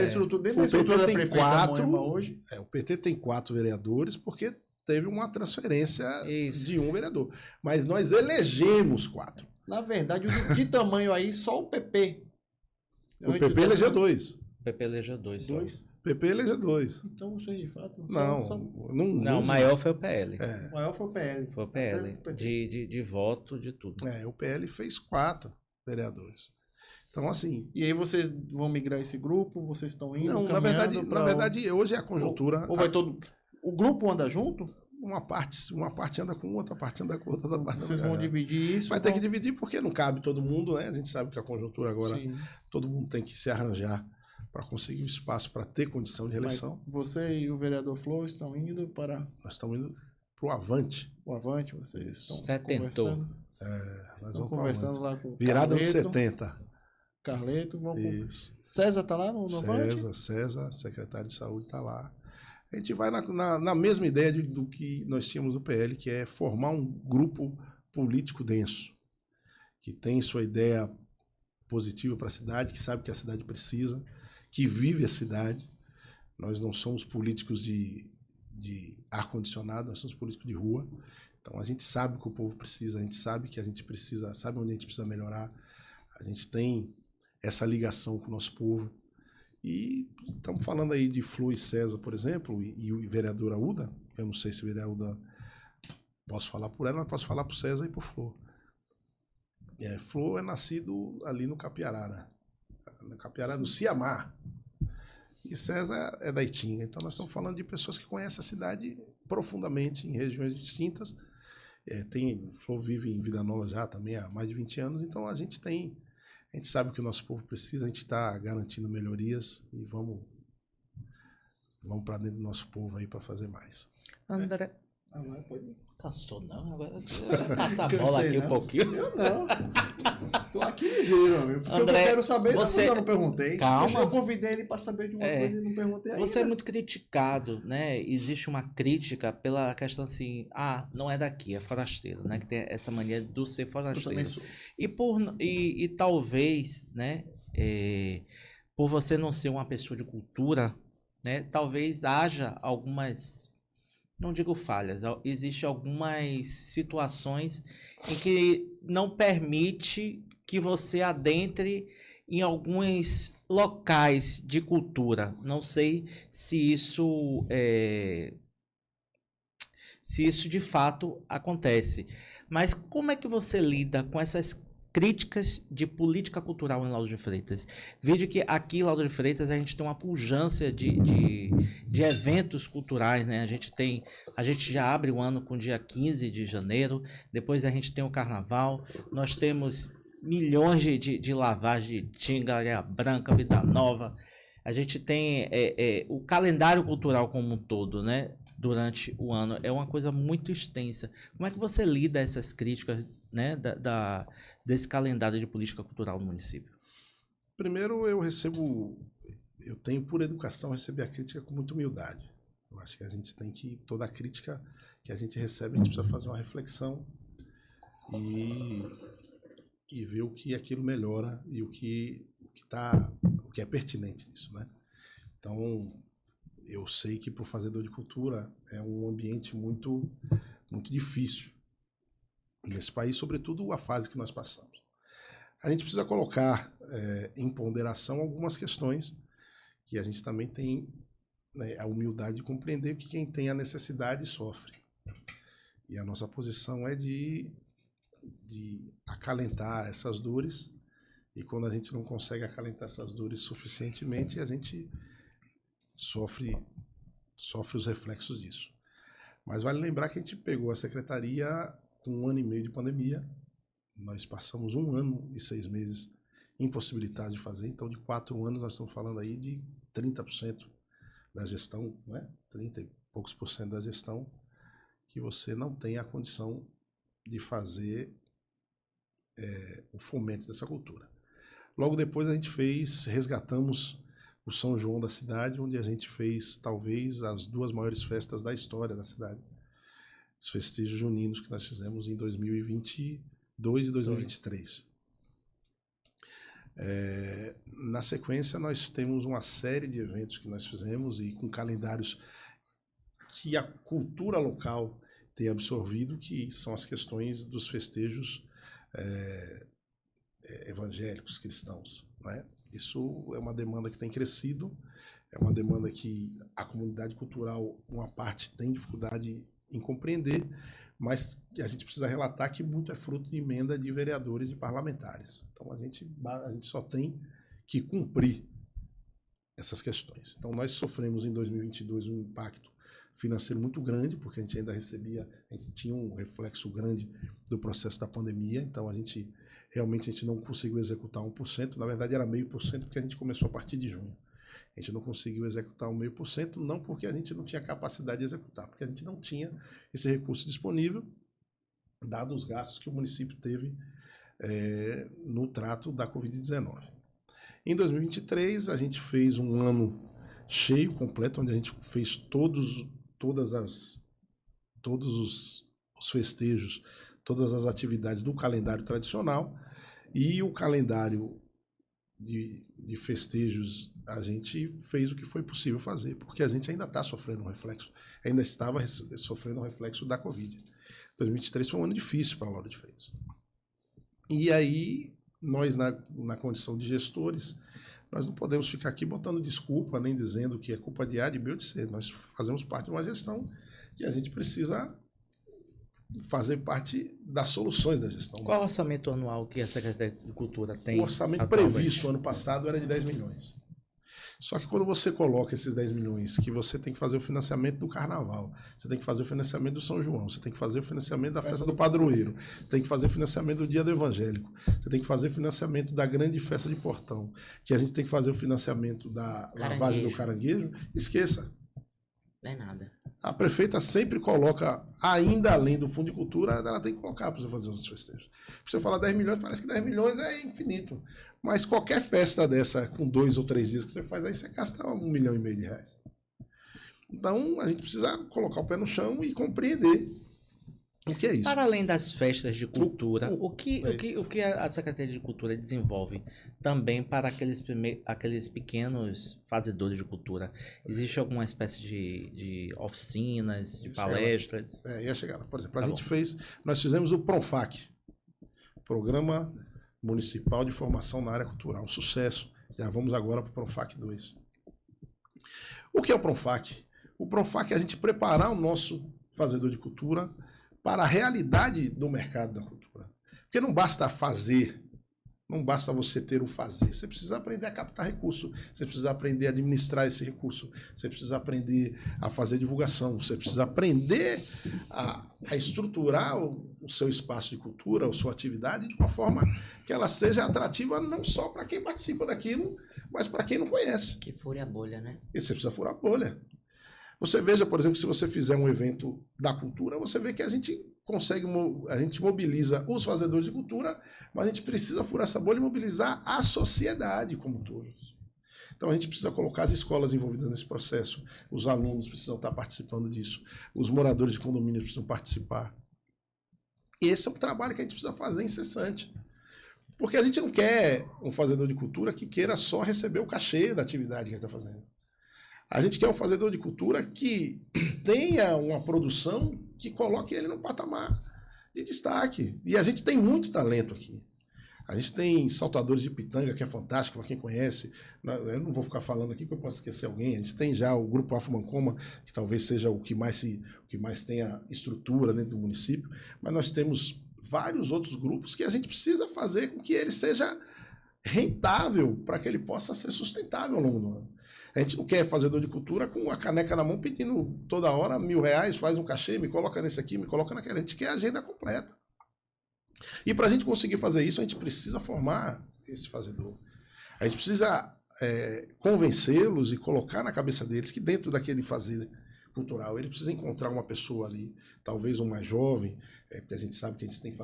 Speaker 1: da estrutura da
Speaker 4: tem
Speaker 1: prefeita
Speaker 4: 4
Speaker 1: Moema hoje.
Speaker 4: O PT tem 4 vereadores, porque teve uma transferência de um vereador. Mas nós elegemos 4.
Speaker 1: Na verdade, de tamanho aí, só o PP.
Speaker 4: O PP elegeu 2.
Speaker 2: O PP elegeu 2.
Speaker 4: O PP elegeu 2.
Speaker 1: Então vocês de fato.
Speaker 2: Não, o maior foi o PL.
Speaker 1: O maior foi o PL.
Speaker 2: Foi o PL. De voto, de tudo.
Speaker 4: O PL fez 4 vereadores. Então, assim.
Speaker 1: E aí vocês vão migrar esse grupo? Vocês estão indo?
Speaker 4: Não, na verdade, hoje é a conjuntura.
Speaker 1: Ou vai todo. O grupo anda junto?
Speaker 4: Uma parte anda com outra parte anda com outra.
Speaker 1: Vocês vão dividir isso?
Speaker 4: Vai ter que dividir porque não cabe todo mundo, né? A gente sabe que a conjuntura agora,
Speaker 1: Sim.
Speaker 4: todo mundo tem que se arranjar para conseguir um espaço para ter condição de reeleição.
Speaker 1: Mas você e o vereador Flor estão indo para
Speaker 4: Nós estamos indo para o Avante.
Speaker 1: o Avante, vocês estão
Speaker 2: Setentou.
Speaker 1: conversando.
Speaker 4: Nós
Speaker 1: Estão
Speaker 4: vamos
Speaker 1: conversando lá com o
Speaker 4: Virada dos
Speaker 1: Carleto.
Speaker 4: 70.
Speaker 1: Carleto, vão com...
Speaker 4: Isso.
Speaker 1: César tá lá no Avante?
Speaker 4: César, secretário de saúde, está lá. A gente vai na mesma ideia do que nós tínhamos no PL, que é formar um grupo político denso. que tem sua ideia positiva para a cidade, que sabe que a cidade precisa, que vive a cidade. Nós não somos políticos de ar-condicionado, nós somos políticos de rua. Então a gente sabe o que o povo precisa, a gente sabe que a gente precisa, sabe onde a gente precisa melhorar. A gente tem essa ligação com o nosso povo. E estamos falando aí de Flor e César, por exemplo, e o vereador Aúda. Eu não sei se o vereador Aúda posso falar por ela, mas posso falar por César e por Flor. Flor é nascido ali no Capiarara. No Capiarara, no Ciamar. E César é da Itinga. Então nós estamos falando de pessoas que conhecem a cidade profundamente, em regiões distintas. Flor vive em Vida Nova já também há mais de 20 anos. Então a gente sabe o que o nosso povo precisa, a gente está garantindo melhorias e vamos para dentro do nosso povo aí para fazer mais.
Speaker 2: André.
Speaker 1: Pode.
Speaker 2: Cansou não? Agora passa a bola aqui um pouquinho.
Speaker 1: Eu não. Tô aqui ligeiro, amigo. Porque
Speaker 2: André,
Speaker 1: eu quero saber,
Speaker 2: você...
Speaker 1: eu não perguntei.
Speaker 2: Calma.
Speaker 1: Eu convidei ele para saber de uma coisa e não perguntei ainda.
Speaker 2: Você é muito criticado, né? Existe uma crítica pela questão assim, não é daqui, é forasteiro, né? Que tem essa mania do ser forasteiro.
Speaker 1: Eu também sou.
Speaker 2: E talvez, né? Por você não ser uma pessoa de cultura, né? Talvez haja algumas, não digo falhas, existem algumas situações em que não permite que você adentre em alguns locais de cultura. Não sei se isso de fato acontece. Mas como é que você lida com essas críticas de política cultural em Lauro de Freitas? Veja que aqui em Lauro de Freitas a gente tem uma pujança de eventos culturais, né? A gente já abre o ano com o dia 15 de janeiro, depois a gente tem o carnaval, nós temos milhões de lavagem de Tinga, Areia Branca, Vida Nova. A gente tem o calendário cultural como um todo, né? Durante o ano. É uma coisa muito extensa. Como é que você lida essas críticas, né, desse calendário de política cultural no município?
Speaker 4: Primeiro, eu tenho por educação receber a crítica com muita humildade. Eu acho que a gente tem que, toda a crítica que a gente recebe, a gente precisa fazer uma reflexão e ver o que aquilo melhora e o que é pertinente nisso, né? Então, eu sei que para o fazedor de cultura é um ambiente muito, muito difícil nesse país, sobretudo a fase que nós passamos. A gente precisa colocar em ponderação algumas questões que a gente também tem, né, a humildade de compreender que quem tem a necessidade sofre. E a nossa posição é de acalentar essas dores, e quando a gente não consegue acalentar essas dores suficientemente, a gente sofre os reflexos disso. Mas vale lembrar que a gente pegou a secretaria com 1 ano e meio de pandemia, nós passamos 1 ano e 6 meses impossibilitados de fazer, então de 4 anos nós estamos falando aí de 30% da gestão, né? 30 e poucos % da gestão, que você não tem a condição de fazer o fomento dessa cultura. Logo depois a gente resgatamos o São João da cidade, onde a gente fez talvez as 2 maiores festas da história da cidade. Os festejos juninos que nós fizemos em 2022 e 2023. Na sequência, nós temos uma série de eventos que nós fizemos e com calendários que a cultura local tem absorvido, que são as questões dos festejos evangélicos, cristãos, né? Isso é uma demanda que tem crescido, é uma demanda que a comunidade cultural, uma parte, tem dificuldade em compreender, mas a gente precisa relatar que muito é fruto de emenda de vereadores e parlamentares. Então a gente só tem que cumprir essas questões. Então nós sofremos em 2022 um impacto financeiro muito grande, porque a gente tinha um reflexo grande do processo da pandemia, então realmente a gente não conseguiu executar 1%, na verdade era 0,5%, porque a gente começou a partir de junho. A gente não conseguiu executar 0,5%, não porque a gente não tinha capacidade de executar, porque a gente não tinha esse recurso disponível, dado os gastos que o município teve no trato da Covid-19. Em 2023, a gente fez um ano cheio, completo, onde a gente fez todos os festejos todas as atividades do calendário tradicional e o calendário de festejos, a gente fez o que foi possível fazer, porque a gente ainda está sofrendo um reflexo, ainda estava sofrendo um reflexo da Covid. 2023 foi um ano difícil para a Lauro de Freitas. E aí, nós, na condição de gestores, nós não podemos ficar aqui botando desculpa, nem dizendo que é culpa de A, de B ou de C. Nós fazemos parte de uma gestão que a gente precisa fazer parte das soluções da gestão.
Speaker 2: Qual o orçamento anual que a Secretaria de Cultura tem?
Speaker 4: O orçamento
Speaker 2: atualmente?
Speaker 4: previsto ano passado era de 10 milhões. Só que quando você coloca esses 10 milhões, que você tem que fazer o financiamento do Carnaval, você tem que fazer o financiamento do São João, você tem que fazer o financiamento da Festa do Padroeiro, você tem que fazer o financiamento do Dia do Evangélico, você tem que fazer o financiamento da Grande Festa de Portão, que a gente tem que fazer o financiamento da lavagem do Caranguejo, esqueça.
Speaker 3: Não é nada.
Speaker 4: A prefeita sempre coloca, ainda além do Fundo de Cultura, ela tem que colocar para você fazer os festejos. Para você falar 10 milhões, parece que 10 milhões é infinito. Mas qualquer festa dessa, com 2 ou 3 dias que você faz, aí você gasta R$1,5 milhão de reais. Então, a gente precisa colocar o pé no chão e compreender o que é isso.
Speaker 2: Para além das festas de cultura, o que a Secretaria de Cultura desenvolve também para aqueles pequenos fazedores de cultura? Existe alguma espécie de oficinas, de palestras?
Speaker 4: Ia chegar lá. Por exemplo, nós fizemos o PRONFAC, Programa Municipal de Formação na Área Cultural, um sucesso. Já vamos agora para o PRONFAC 2. O que é o PRONFAC? O PRONFAC é a gente preparar o nosso fazedor de cultura para a realidade do mercado da cultura. Porque não basta fazer, não basta você ter o fazer. Você precisa aprender a captar recurso, você precisa aprender a administrar esse recurso, você precisa aprender a fazer divulgação, você precisa aprender a estruturar o seu espaço de cultura, a sua atividade, de uma forma que ela seja atrativa não só para quem participa daquilo, mas para quem não conhece.
Speaker 3: Que fure a bolha, né?
Speaker 4: E você precisa furar a bolha. Você veja, por exemplo, se você fizer um evento da cultura, você vê que a gente mobiliza os fazedores de cultura, mas a gente precisa furar essa bolha e mobilizar a sociedade como um todo. Então a gente precisa colocar as escolas envolvidas nesse processo, os alunos precisam estar participando disso, os moradores de condomínio precisam participar. Esse é um trabalho que a gente precisa fazer incessante. Porque a gente não quer um fazedor de cultura que queira só receber o cachê da atividade que ele está fazendo. A gente quer um fazedor de cultura que tenha uma produção que coloque ele no patamar de destaque. E a gente tem muito talento aqui. A gente tem saltadores de pitanga, que é fantástico, para quem conhece. Eu não vou ficar falando aqui, porque eu posso esquecer alguém. A gente tem já o Grupo Afro-Mancoma, que talvez seja o que mais tenha estrutura dentro do município. Mas nós temos vários outros grupos que a gente precisa fazer com que ele seja rentável, para que ele possa ser sustentável ao longo do ano. A gente não quer fazedor de cultura com a caneca na mão pedindo toda hora R$1.000, faz um cachê, me coloca nesse aqui, me coloca naquele. A gente quer a agenda completa. E para a gente conseguir fazer isso, a gente precisa formar esse fazedor. A gente precisa convencê-los e colocar na cabeça deles que dentro daquele fazer cultural, ele precisa encontrar uma pessoa ali, talvez um mais jovem, porque a gente sabe que a gente tem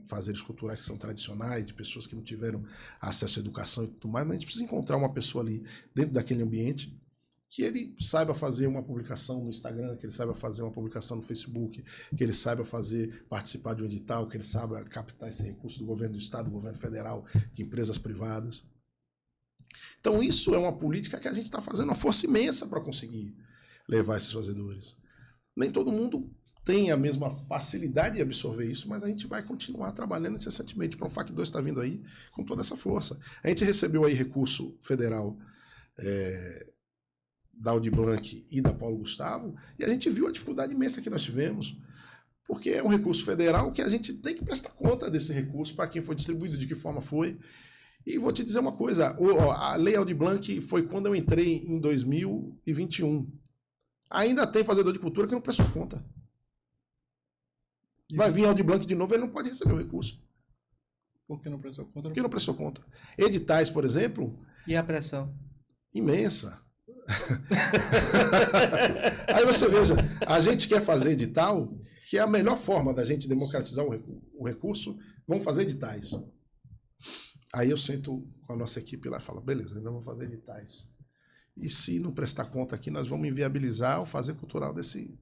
Speaker 4: fazeres culturais que são tradicionais, de pessoas que não tiveram acesso à educação e tudo mais, mas a gente precisa encontrar uma pessoa ali dentro daquele ambiente que ele saiba fazer uma publicação no Instagram, que ele saiba fazer uma publicação no Facebook, que ele saiba participar de um edital, que ele saiba captar esse recurso do governo do estado, do governo federal, de empresas privadas. Então isso é uma política que a gente está fazendo uma força imensa para conseguir levar esses fazedores. Nem todo mundo tem a mesma facilidade de absorver isso, mas a gente vai continuar trabalhando incessantemente. O PRONFAC 2 está vindo aí com toda essa força. A gente recebeu aí recurso federal da Aldir Blanc e da Paulo Gustavo, e a gente viu a dificuldade imensa que nós tivemos, porque é um recurso federal que a gente tem que prestar conta desse recurso, para quem foi distribuído, de que forma foi. E vou te dizer uma coisa, a Lei Aldir Blanc foi quando eu entrei em 2021. Ainda tem fazedor de cultura que não prestou conta. Vai vir Aldir Blanc de novo, ele não pode receber o recurso.
Speaker 1: Por que não prestou conta?
Speaker 4: Porque não prestou conta. Editais, por exemplo...
Speaker 2: E a pressão?
Speaker 4: Imensa. Aí você veja, a gente quer fazer edital, que é a melhor forma da gente democratizar o recurso, vamos fazer editais. Aí eu sento com a nossa equipe lá e falo, beleza, ainda vamos fazer editais. E se não prestar conta aqui, nós vamos inviabilizar o fazer cultural desse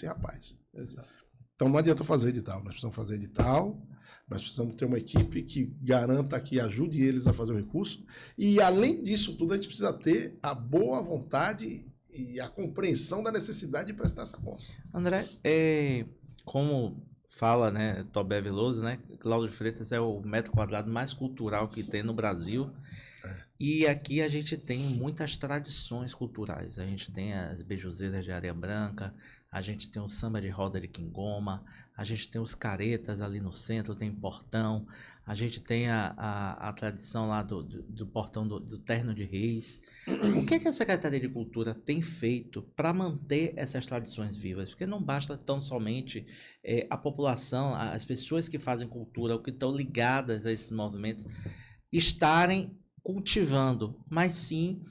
Speaker 4: rapaz.
Speaker 1: Exato.
Speaker 4: Então não adianta fazer edital, nós precisamos fazer edital, nós precisamos ter uma equipe que garanta, que ajude eles a fazer o recurso, e além disso tudo, a gente precisa ter a boa vontade e a compreensão da necessidade de prestar essa conta.
Speaker 2: André, como fala, né, Tobé Veloso, né, Lauro de Freitas é o metro quadrado mais cultural que tem no Brasil. E aqui a gente tem muitas tradições culturais. A gente tem as beijuzeiras de Areia Branca, a gente tem o samba de roda de Quingoma, a gente tem os caretas ali no centro, tem portão, a gente tem a tradição lá do portão do Terno de Reis. O que a Secretaria de Cultura tem feito para manter essas tradições vivas? Porque não basta tão somente a população, as pessoas que fazem cultura, ou que estão ligadas a esses movimentos, estarem cultivando, mas sim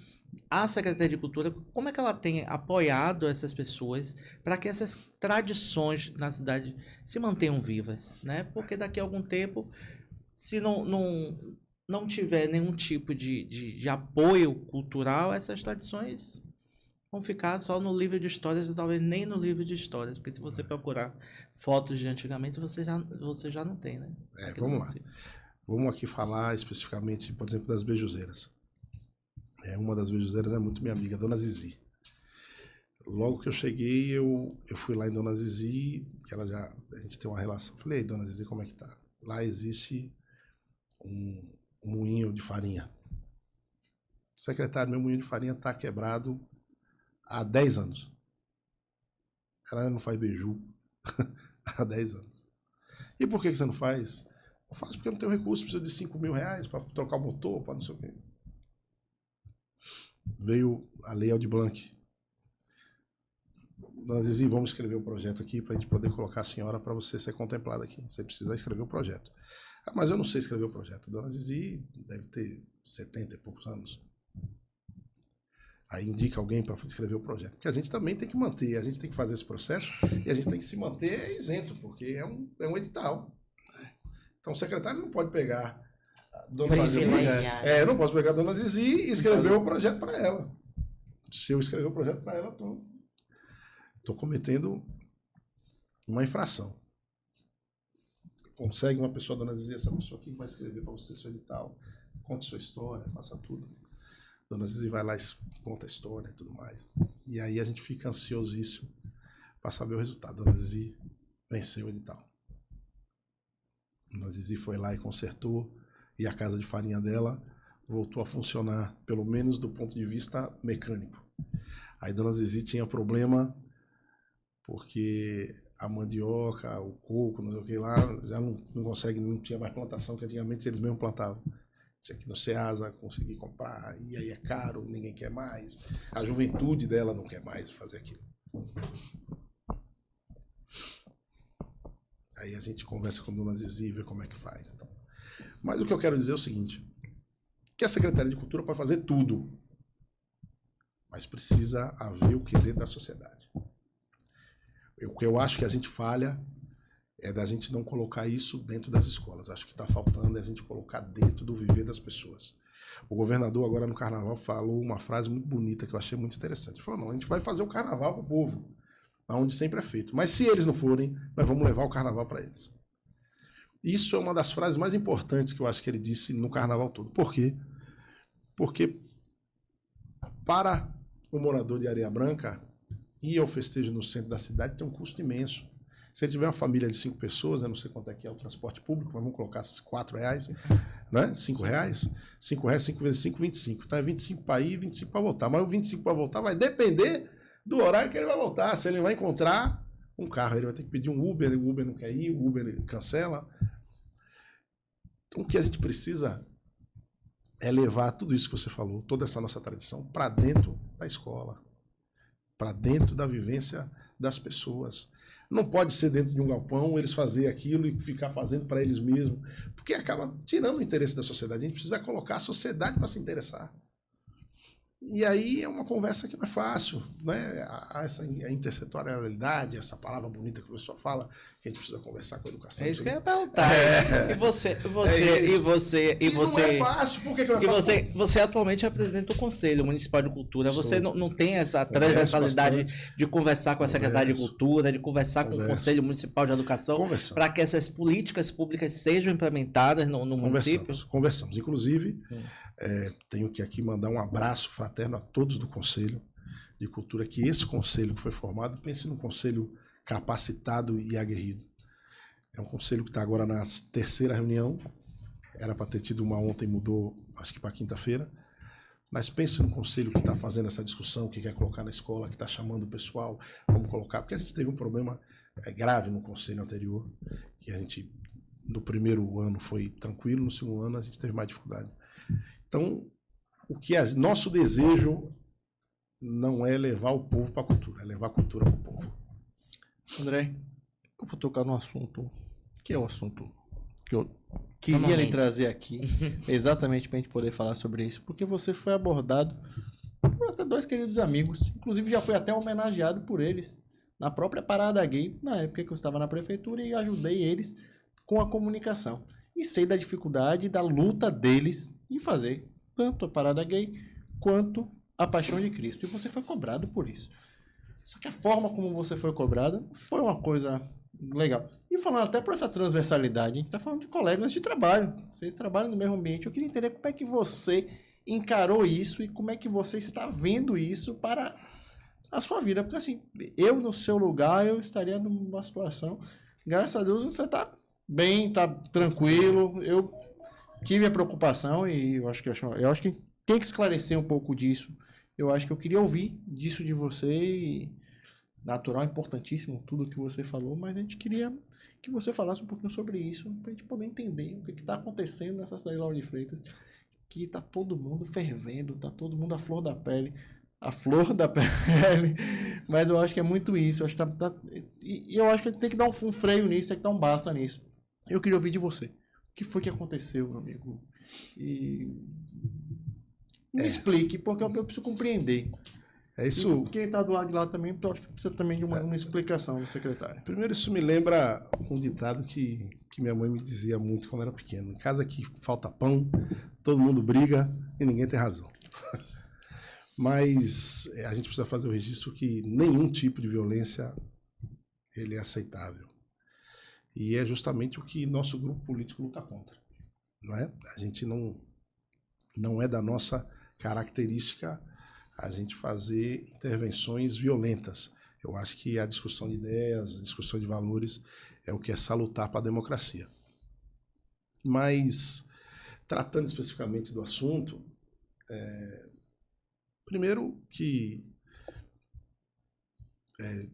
Speaker 2: a Secretaria de Cultura, como é que ela tem apoiado essas pessoas para que essas tradições na cidade se mantenham vivas, né? Porque daqui a algum tempo, se não tiver nenhum tipo de apoio cultural, essas tradições vão ficar só no livro de histórias e talvez nem no livro de histórias, porque se você procurar fotos de antigamente, você já não tem, né?
Speaker 4: Vamos lá. Vamos aqui falar especificamente, por exemplo, das beijuzeiras. Uma das beijuzeiras é muito minha amiga, Dona Zizi. Logo que eu cheguei, eu fui lá em Dona Zizi, que a gente tem uma relação. Falei, ei, Dona Zizi, como é que tá? Lá existe um moinho de farinha. Secretário, meu moinho de farinha tá quebrado há 10 anos. Ela não faz beiju há 10 anos. E por que você não faz? Eu faço porque eu não tenho recurso, preciso de 5 mil reais para trocar o motor, para não sei o quê. Veio a Lei Aldir Blanc. Dona Zizi, vamos escrever o projeto aqui para a gente poder colocar a senhora para você ser contemplada aqui. Você precisa escrever o projeto. Ah, mas eu não sei escrever o projeto. Dona Zizi deve ter 70 e poucos anos. Aí indica alguém para escrever o projeto. Porque a gente também tem que manter, a gente tem que fazer esse processo e a gente tem que se manter isento, porque é um edital. Então o secretário não pode pegar a Dona Zizi. Não posso pegar a Dona Zizi e escrever o projeto para ela. Se eu escrever o projeto para ela, estou cometendo uma infração. Consegue uma pessoa, Dona Zizi, essa pessoa aqui vai escrever para você seu edital, conte sua história, faça tudo. Dona Zizi vai lá e conta a história e tudo mais. E aí a gente fica ansiosíssimo para saber o resultado. Dona Zizi venceu o edital. Dona Zizi foi lá e consertou, e a casa de farinha dela voltou a funcionar, pelo menos do ponto de vista mecânico. Aí Dona Zizi tinha problema porque a mandioca, o coco, não sei o que lá, já não consegue, não tinha mais plantação, que antigamente eles mesmos plantavam. Tinha que no Ceasa conseguir comprar, e aí é caro, ninguém quer mais. A juventude dela não quer mais fazer aquilo. Aí a gente conversa com a Dona Zizi e vê como é que faz. Então. Mas o que eu quero dizer é o seguinte, que a Secretaria de Cultura pode fazer tudo, mas precisa haver o querer da sociedade. O que eu acho que a gente falha é da gente não colocar isso dentro das escolas. Acho que está faltando a gente colocar dentro do viver das pessoas. O governador agora no carnaval falou uma frase muito bonita que eu achei muito interessante. Ele falou, não, a gente vai fazer o carnaval para o povo, onde sempre é feito. Mas se eles não forem, nós vamos levar o carnaval para eles. Isso é uma das frases mais importantes que eu acho que ele disse no carnaval todo. Por quê? Porque para o morador de Areia Branca, ir ao festejo no centro da cidade tem um custo imenso. Se ele tiver uma família de 5 pessoas, eu não sei quanto é que é o transporte público, mas vamos colocar R$4, né? R$5. 5 reais, 5 vezes 5, 25. Então é 25 para ir e 25 para voltar. Mas o 25 para voltar vai depender do horário que ele vai voltar. Se ele vai encontrar um carro, ele vai ter que pedir um Uber, o Uber não quer ir, o Uber cancela. Então o que a gente precisa é levar tudo isso que você falou, toda essa nossa tradição, para dentro da escola, para dentro da vivência das pessoas. Não pode ser dentro de um galpão, eles fazer aquilo e ficar fazendo para eles mesmos, porque acaba tirando o interesse da sociedade. A gente precisa colocar a sociedade para se interessar. E aí é uma conversa que não é fácil, né? A intersetorialidade, essa palavra bonita que o pessoal fala, que a gente precisa conversar com a educação.
Speaker 2: É isso que eu ia perguntar. E você,
Speaker 4: Não é fácil, por que não é
Speaker 2: E
Speaker 4: fácil?
Speaker 2: você atualmente é presidente do Conselho Municipal de Cultura. Você
Speaker 4: Sou.
Speaker 2: não tem essa
Speaker 4: Converso
Speaker 2: transversalidade
Speaker 4: bastante.
Speaker 2: de conversar com a Secretaria de
Speaker 4: Converso.
Speaker 2: Cultura, de conversar com o
Speaker 4: Converso.
Speaker 2: Conselho Municipal de Educação,
Speaker 4: Conversamos.
Speaker 2: para que essas políticas públicas sejam implementadas no município?
Speaker 4: Conversamos. Inclusive, tenho que aqui mandar um abraço fraterno a todos do Conselho de Cultura, que esse conselho que foi formado, pense num conselho capacitado e aguerrido. É um conselho que está agora na terceira reunião, era para ter tido uma ontem, mudou, acho que para quinta-feira, mas pense num conselho que está fazendo essa discussão, que quer colocar na escola, que está chamando o pessoal, vamos colocar, porque a gente teve um problema grave no conselho anterior, que a gente, no primeiro ano foi tranquilo, no segundo ano a gente teve mais dificuldade. Então, nosso desejo não é levar o povo para a cultura, é levar a cultura para o povo.
Speaker 1: André, eu vou tocar num assunto que é o assunto que eu queria lhe
Speaker 2: Normalmente.
Speaker 1: trazer aqui, exatamente para a gente poder falar sobre isso, porque você foi abordado por até dois queridos amigos, inclusive já foi até homenageado por eles na própria Parada Gay, na época que eu estava na prefeitura e ajudei eles com a comunicação. E sei da dificuldade e da luta deles em fazer tanto a Parada Gay quanto a Paixão de Cristo. E você foi cobrado por isso. Só que a forma como você foi cobrada foi uma coisa legal. E falando até por essa transversalidade, a gente está falando de colegas de trabalho. Vocês trabalham no mesmo ambiente. Eu queria entender como é que você encarou isso e como é que você está vendo isso para a sua vida. Porque assim, eu no seu lugar, eu estaria numa situação... Graças a Deus você está bem, está tranquilo. Eu tive a preocupação e eu acho que tem que esclarecer um pouco disso. Eu acho que eu queria ouvir disso de você e natural, importantíssimo tudo que você falou, mas a gente queria que você falasse um pouquinho sobre isso, para a gente poder entender o que está acontecendo nessa cidade de Lauro de Freitas, que está todo mundo fervendo, está todo mundo à flor da pele, mas eu acho que é muito isso, eu acho que e eu acho que tem que dar um freio nisso, tem que dar um basta nisso. Eu queria ouvir de você. O que foi que aconteceu, meu amigo? E me explique, porque eu preciso compreender.
Speaker 4: É isso.
Speaker 1: E quem está do lado de lá também, eu acho que precisa também de uma explicação do secretário.
Speaker 4: Primeiro, isso me lembra um ditado que minha mãe me dizia muito quando era pequeno. Em casa que falta pão, todo mundo briga e ninguém tem razão. Mas a gente precisa fazer o registro que nenhum tipo de violência ele é aceitável. E é justamente o que nosso grupo político luta contra. Não é? A gente não é da nossa característica a gente fazer intervenções violentas. Eu acho que a discussão de ideias, a discussão de valores é o que é salutar para a democracia. Mas, tratando especificamente do assunto, primeiro que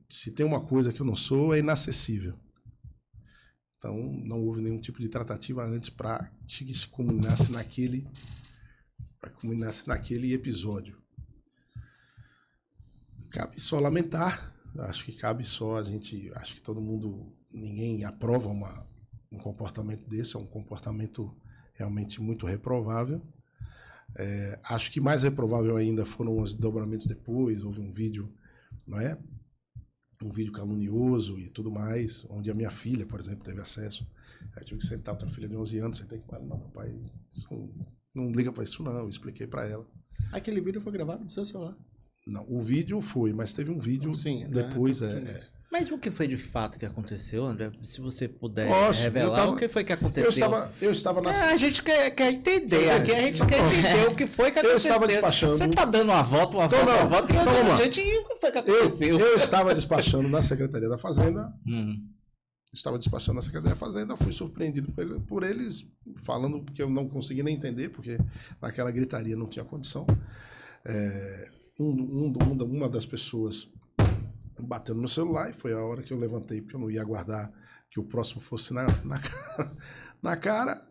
Speaker 4: se tem uma coisa que eu não sou, é inacessível. Então, não houve nenhum tipo de tratativa antes para que se culminasse naquele episódio. Cabe só lamentar, acho que cabe só acho que todo mundo, ninguém aprova um comportamento desse, é um comportamento realmente muito reprovável. Acho que mais reprovável ainda foram os desdobramentos depois, houve um vídeo, não é? Um vídeo calunioso e tudo mais, onde a minha filha, por exemplo, teve acesso. Aí tive que sentar, eu tenho uma filha de 11 anos, sentei com ela, não, papai, não liga pra isso não, eu expliquei pra ela.
Speaker 1: Aquele vídeo foi gravado no seu celular?
Speaker 4: Não, o vídeo foi, mas teve um vídeo depois.
Speaker 2: Mas o que foi de fato que aconteceu, André? Se você puder
Speaker 4: Posso,
Speaker 2: revelar o que foi que aconteceu.
Speaker 4: Eu estava na...
Speaker 2: A gente quer entender. Aqui a gente quer entender o que foi que aconteceu.
Speaker 4: Eu estava despachando...
Speaker 2: Você tá dando uma volta,
Speaker 4: Então,
Speaker 2: e a gente... O que foi que aconteceu?
Speaker 4: Eu estava despachando na Secretaria da Fazenda. Estava despachando na Secretaria da Fazenda. Fui surpreendido por eles falando que eu não consegui nem entender, porque naquela gritaria não tinha condição. Uma das pessoas bateu no meu celular e foi a hora que eu levantei, porque eu não ia aguardar que o próximo fosse na cara.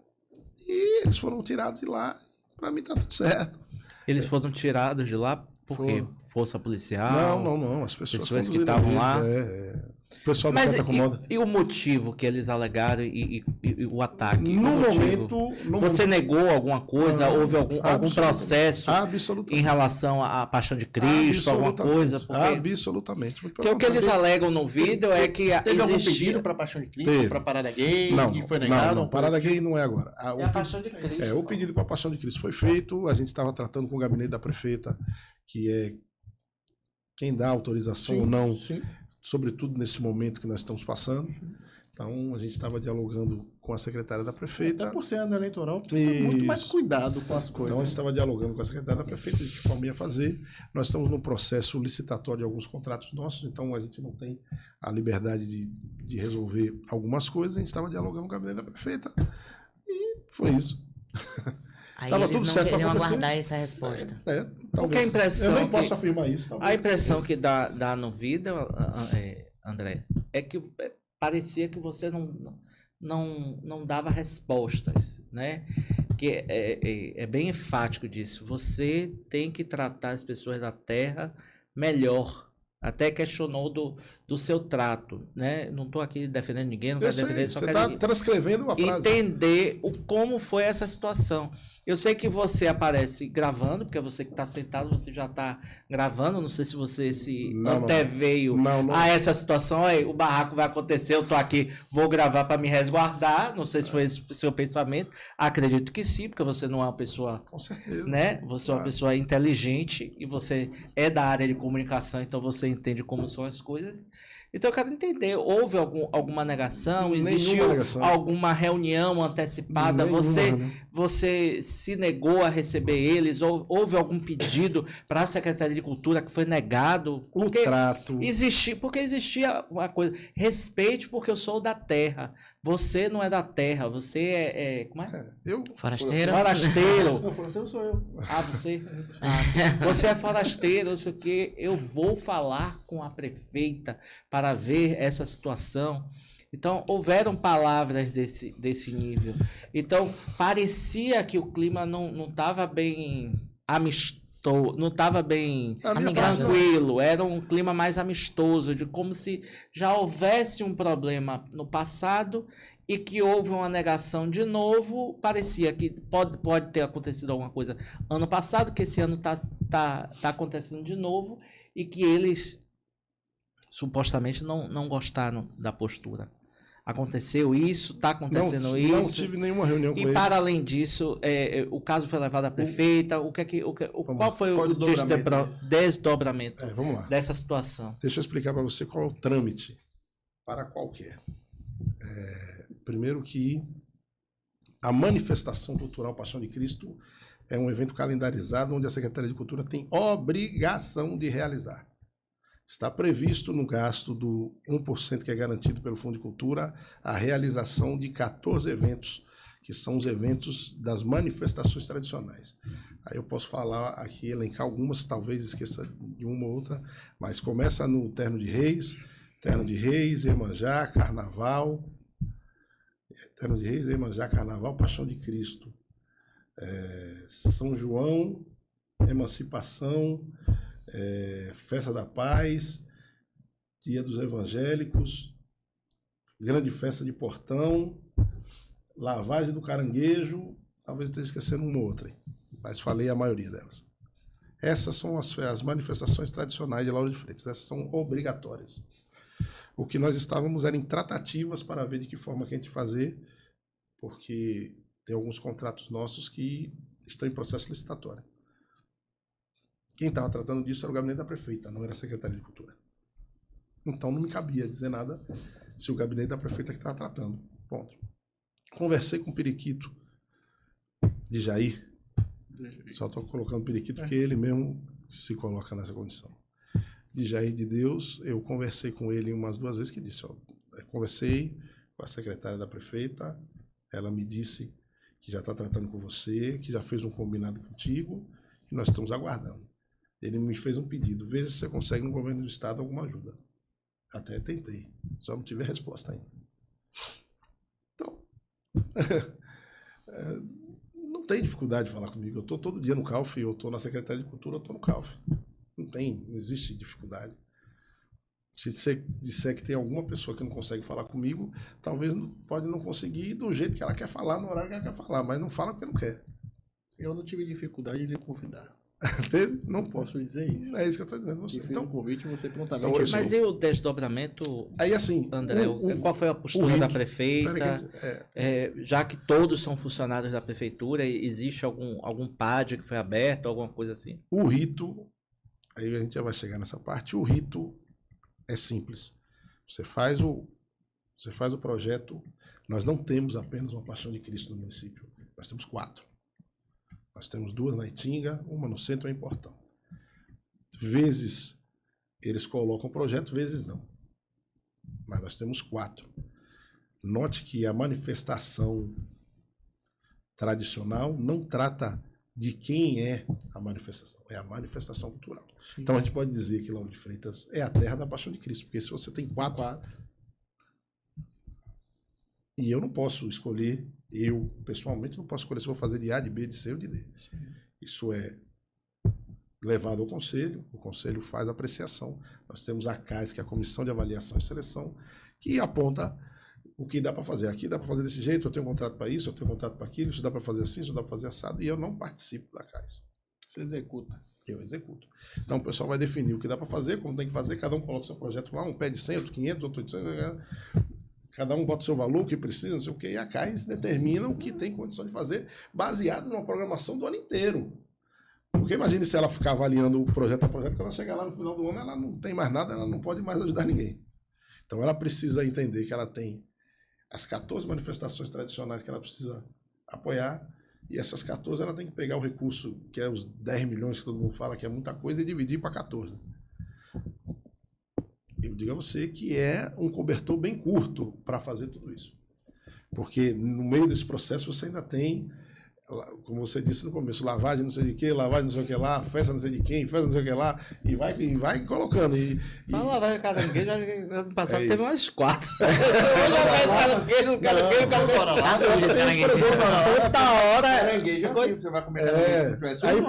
Speaker 4: E eles foram tirados de lá. Pra mim tá tudo certo.
Speaker 2: Eles foram tirados de lá por quê? Força policial?
Speaker 4: Não. As pessoas
Speaker 2: que estavam lá?
Speaker 4: O pessoal do
Speaker 2: Mas
Speaker 4: Canta Acomoda.
Speaker 2: e o motivo que eles alegaram e o ataque?
Speaker 4: No
Speaker 2: O motivo?
Speaker 4: momento... no
Speaker 2: Você negou alguma coisa?
Speaker 4: Não,
Speaker 2: Houve algum
Speaker 4: absolutamente.
Speaker 2: processo em
Speaker 4: Absolutamente.
Speaker 2: relação à Paixão de Cristo, alguma coisa? Porque,
Speaker 4: Absolutamente. Muito pelo
Speaker 2: porque o que eles
Speaker 4: contrário.
Speaker 2: alegam no vídeo é que
Speaker 1: Teve algum
Speaker 2: existia...
Speaker 1: pedido pra Paixão de Cristo,
Speaker 4: Teve.
Speaker 1: pra parada gay,
Speaker 4: Não,
Speaker 1: que foi
Speaker 4: não,
Speaker 1: negado?
Speaker 4: não. Parada gay não é agora.
Speaker 2: É a Paixão de Cristo.
Speaker 4: O pedido para a Paixão de Cristo foi feito, a gente estava tratando com o gabinete da prefeita, que é quem dá autorização ou não,
Speaker 1: Sim.
Speaker 4: sobretudo nesse momento que nós estamos passando. Então, a gente estava dialogando com a secretária da prefeita.
Speaker 1: Até por ser ano eleitoral, precisa ter muito mais
Speaker 4: Isso.
Speaker 1: cuidado com as coisas.
Speaker 4: Então, a gente estava dialogando com a secretária da prefeita de que forma ia fazer. Nós estamos no processo licitatório de alguns contratos nossos, então a gente não tem a liberdade de resolver algumas coisas. A gente estava dialogando com o gabinete da prefeita e foi isso.
Speaker 3: Aí
Speaker 4: Tava
Speaker 3: eles
Speaker 4: tudo
Speaker 3: não
Speaker 4: certo pra
Speaker 3: queriam
Speaker 4: acontecer.
Speaker 3: aguardar essa resposta.
Speaker 2: Porque a impressão
Speaker 4: eu não
Speaker 2: que-
Speaker 4: posso afirmar isso.
Speaker 2: A
Speaker 4: Talvez.
Speaker 2: impressão que dá no vídeo, André, é que parecia que você não dava respostas, né? Que é bem enfático disso. Você tem que tratar as pessoas da terra melhor. Até questionou do seu trato, né? Não estou aqui defendendo ninguém, não
Speaker 4: Eu
Speaker 2: quero
Speaker 4: sei,
Speaker 2: defender, só
Speaker 4: você
Speaker 2: quero
Speaker 4: está transcrevendo a frase.
Speaker 2: entender como foi essa situação. Eu sei que você aparece gravando, porque é você que está sentado, você já está gravando. Não sei se você se
Speaker 4: Não,
Speaker 2: anteveio
Speaker 4: não.
Speaker 2: a essa situação. Aí, o barraco vai acontecer, eu estou aqui, vou gravar para me resguardar. Não sei se foi esse o seu pensamento. Acredito que sim, porque você não é uma pessoa,
Speaker 4: Com certeza.
Speaker 2: né? Você é uma
Speaker 4: Claro.
Speaker 2: pessoa inteligente e você é da área de comunicação, então você entende como são as coisas. Então eu quero entender, houve alguma negação?
Speaker 4: Nenhuma
Speaker 2: Existiu
Speaker 4: negação.
Speaker 2: alguma reunião antecipada?
Speaker 4: Nenhuma,
Speaker 2: Você,
Speaker 4: né?
Speaker 2: você se negou a receber eles? Houve algum pedido para a Secretaria de Cultura que foi negado?
Speaker 4: O
Speaker 2: Porque
Speaker 4: trato.
Speaker 2: porque existia uma coisa, respeite porque eu sou da terra. Você não é da terra, você como é?
Speaker 4: Eu,
Speaker 3: Forasteiro?
Speaker 2: Forasteiro.
Speaker 1: Não, forasteiro sou eu.
Speaker 2: Ah, você? Ah, sim. Você é forasteiro, não sei o quê. Eu vou falar com a prefeita para ver essa situação. Então, houveram palavras desse nível. Então, parecia que o clima não estava bem amistoso, não estava bem
Speaker 4: a minha
Speaker 3: Amigável.
Speaker 4: parte,
Speaker 2: tranquilo. Era um clima mais amistoso, de como se já houvesse um problema no passado e que houve uma negação de novo. Parecia que pode ter acontecido alguma coisa ano passado, que esse ano tá acontecendo de novo e que eles supostamente não gostaram da postura. Aconteceu isso, está acontecendo
Speaker 4: não
Speaker 2: isso.
Speaker 4: tive nenhuma reunião com
Speaker 2: E
Speaker 4: eles.
Speaker 2: para além disso, o caso foi levado à prefeita. Qual foi
Speaker 1: Qual
Speaker 2: o
Speaker 1: o desdobramento
Speaker 2: desdobramento
Speaker 4: Vamos lá.
Speaker 2: dessa situação?
Speaker 4: Deixa eu explicar para você qual é o trâmite para qualquer. Primeiro que a manifestação cultural Paixão de Cristo é um evento calendarizado onde a Secretaria de Cultura tem obrigação de realizar. Está previsto no gasto do 1% que é garantido pelo Fundo de Cultura a realização de 14 eventos, que são os eventos das manifestações tradicionais. Aí eu posso falar aqui, elencar algumas, talvez esqueça de uma ou outra, mas começa no Terno de Reis, Iemanjá, Carnaval, Paixão de Cristo, São João, Emancipação, Festa da Paz, Dia dos Evangélicos, Grande Festa de Portão, Lavagem do Caranguejo, talvez esteja esquecendo uma ou outra, mas falei a maioria delas. Essas são as manifestações tradicionais de Lauro de Freitas, essas são obrigatórias. O que nós estávamos era em tratativas para ver de que forma que a gente fazer, porque tem alguns contratos nossos que estão em processo licitatório. Quem estava tratando disso era o gabinete da prefeita, não era a Secretaria de Cultura. Então não me cabia dizer nada se o gabinete da prefeita que estava tratando. Ponto. Conversei com o periquito de Jair. Só estou colocando periquito porque ele mesmo se coloca nessa condição. De Jair de Deus, eu conversei com ele umas 2 vezes que disse, conversei com a secretária da prefeita, ela me disse que já está tratando com você, que já fez um combinado contigo e nós estamos aguardando. Ele me fez um pedido, veja se você consegue no governo do estado alguma ajuda. Até tentei, só não tive resposta ainda. Então, não tem dificuldade de falar comigo. Eu estou todo dia no CALF, eu estou na Secretaria de Cultura, eu estou no CALF. Não existe dificuldade. Se você disser que tem alguma pessoa que não consegue falar comigo, talvez pode não conseguir do jeito que ela quer falar, no horário que ela quer falar, mas não fala porque não quer.
Speaker 1: Eu não tive dificuldade de lhe convidar.
Speaker 4: Teve? Não posso.
Speaker 1: Posso dizer isso?
Speaker 4: É isso que eu estou dizendo.
Speaker 1: Você,
Speaker 4: Então,
Speaker 1: o convite, você prontamente...
Speaker 4: Então, eu sou-
Speaker 2: Mas e o desdobramento,
Speaker 4: aí assim,
Speaker 2: André? Qual foi a postura
Speaker 4: rito-
Speaker 2: da prefeita?
Speaker 4: pera que-
Speaker 2: Já que todos são funcionários da prefeitura, existe algum PAD que foi aberto, alguma coisa assim?
Speaker 4: o rito, aí a gente já vai chegar nessa parte, o rito é simples. Você faz o projeto, nós não temos apenas uma Paixão de Cristo no município, nós temos 4. Nós temos 2 na Itinga, uma no centro e em Portão. Vezes eles colocam o projeto, vezes não. Mas nós temos 4. Note que a manifestação tradicional não trata de quem é a manifestação, é a manifestação cultural. Então a gente pode dizer que Lauro de Freitas é a terra da Paixão de Cristo, porque se você tem 4, e eu não posso escolher, eu pessoalmente não posso escolher se vou fazer de A, de B, de C ou de D. Isso é levado ao conselho, o conselho faz a apreciação. Nós temos a CAS, que é a Comissão de Avaliação e Seleção, que aponta o que dá para fazer. Aqui dá para fazer desse jeito, eu tenho um contrato para isso, eu tenho um contrato para aquilo, isso dá para fazer assim, isso dá para fazer assado, e eu não participo da CAS.
Speaker 1: Você executa.
Speaker 4: Eu executo. Então o pessoal vai definir o que dá para fazer, como tem que fazer, cada um coloca o seu projeto lá, um pede 100, outro 500, outro 800, cada um bota o seu valor, o que precisa, não sei o que, e a CAS determina o que tem condição de fazer, baseado numa programação do ano inteiro. Porque imagine se ela ficar avaliando o projeto a projeto, quando ela chegar lá no final do ano, ela não tem mais nada, ela não pode mais ajudar ninguém. Então ela precisa entender que ela tem as 14 manifestações tradicionais que ela precisa apoiar, e essas 14 ela tem que pegar o recurso, que é os 10 milhões que todo mundo fala que é muita coisa, e dividir para 14. Eu digo a você que é um cobertor bem curto para fazer tudo isso. Porque no meio desse processo você ainda tem, como você disse no começo, lavagem não sei de que, lavagem não sei o que lá, festa não sei de quem, festa não sei o que lá, e vai colocando.
Speaker 2: Só lavagem caranguejo, ano passado
Speaker 4: É
Speaker 2: teve
Speaker 4: isso.
Speaker 2: umas 4. Toda hora.
Speaker 1: Caranguejo assim, você vai comer
Speaker 4: Aí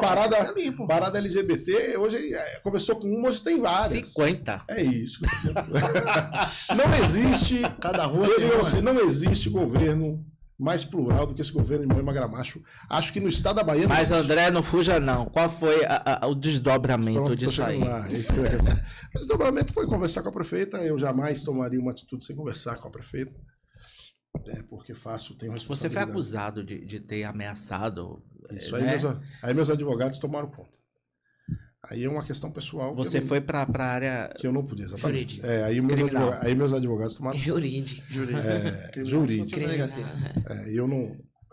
Speaker 4: parada LGBT, hoje começou com uma, hoje tem várias.
Speaker 2: 50.
Speaker 4: É isso. Não existe,
Speaker 1: Cada rua
Speaker 4: eu
Speaker 1: tem
Speaker 4: digo
Speaker 1: uma.
Speaker 4: assim, não existe governo mais plural do que esse governo de Moema Gramacho. Acho que no estado da Bahia não
Speaker 2: Mas
Speaker 4: existe.
Speaker 2: André, não fuja não. Qual foi o desdobramento
Speaker 4: Pronto, tô
Speaker 2: disso aí?
Speaker 4: chegando lá. É isso que eu ia dizer. O desdobramento foi conversar com a prefeita. Eu jamais tomaria uma atitude sem conversar com a prefeita. Porque tenho responsabilidade.
Speaker 2: Você foi acusado de ter ameaçado.
Speaker 4: Isso,
Speaker 2: né?
Speaker 4: aí meus advogados tomaram conta. Aí é uma questão pessoal.
Speaker 2: Você foi para a área
Speaker 4: que eu não podia, exatamente.
Speaker 3: Jurídico.
Speaker 4: Aí meus advogados tomaram
Speaker 3: Jurídico.
Speaker 4: jurídico.
Speaker 1: Delegacia.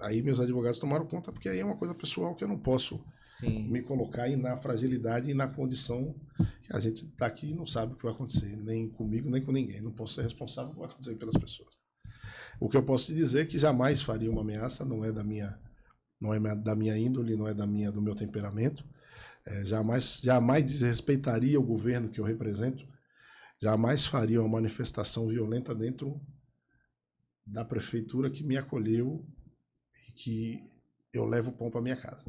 Speaker 4: Aí meus advogados tomaram conta, porque aí é uma coisa pessoal que eu não posso
Speaker 2: Sim.
Speaker 4: me colocar aí na fragilidade e na condição que a gente está aqui e não sabe o que vai acontecer, nem comigo, nem com ninguém. Não posso ser responsável pelo que vai acontecer pelas pessoas. O que eu posso te dizer é que jamais faria uma ameaça, não é da minha índole, não é do meu temperamento. Jamais desrespeitaria o governo que eu represento, jamais faria uma manifestação violenta dentro da prefeitura que me acolheu e que eu levo o pão para minha casa.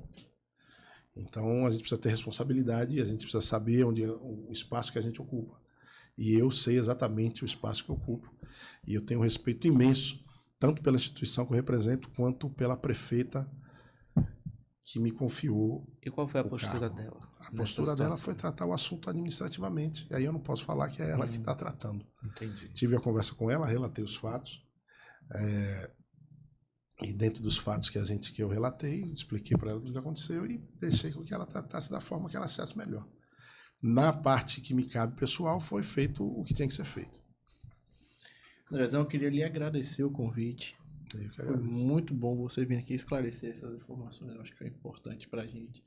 Speaker 4: Então a gente precisa ter responsabilidade, a gente precisa saber onde é o espaço que a gente ocupa. E eu sei exatamente o espaço que eu ocupo. E eu tenho um respeito imenso, tanto pela instituição que eu represento, quanto pela prefeita que me confiou.
Speaker 2: E qual foi a
Speaker 4: o
Speaker 2: postura
Speaker 4: cargo.
Speaker 2: dela?
Speaker 4: A postura dela foi tratar o assunto administrativamente. E aí eu não posso falar que é ela que está tratando.
Speaker 2: Entendi.
Speaker 4: Tive a conversa com ela, relatei os fatos. E dentro dos fatos que eu relatei, expliquei para ela tudo o que aconteceu e deixei com que ela tratasse da forma que ela achasse melhor. Na parte que me cabe pessoal, foi feito o que tinha que ser feito.
Speaker 1: Andrezão, eu queria lhe agradecer o convite.
Speaker 4: Eu que
Speaker 1: Foi
Speaker 4: agradeço.
Speaker 1: muito bom você vir aqui esclarecer essas informações. Eu acho que é importante pra gente.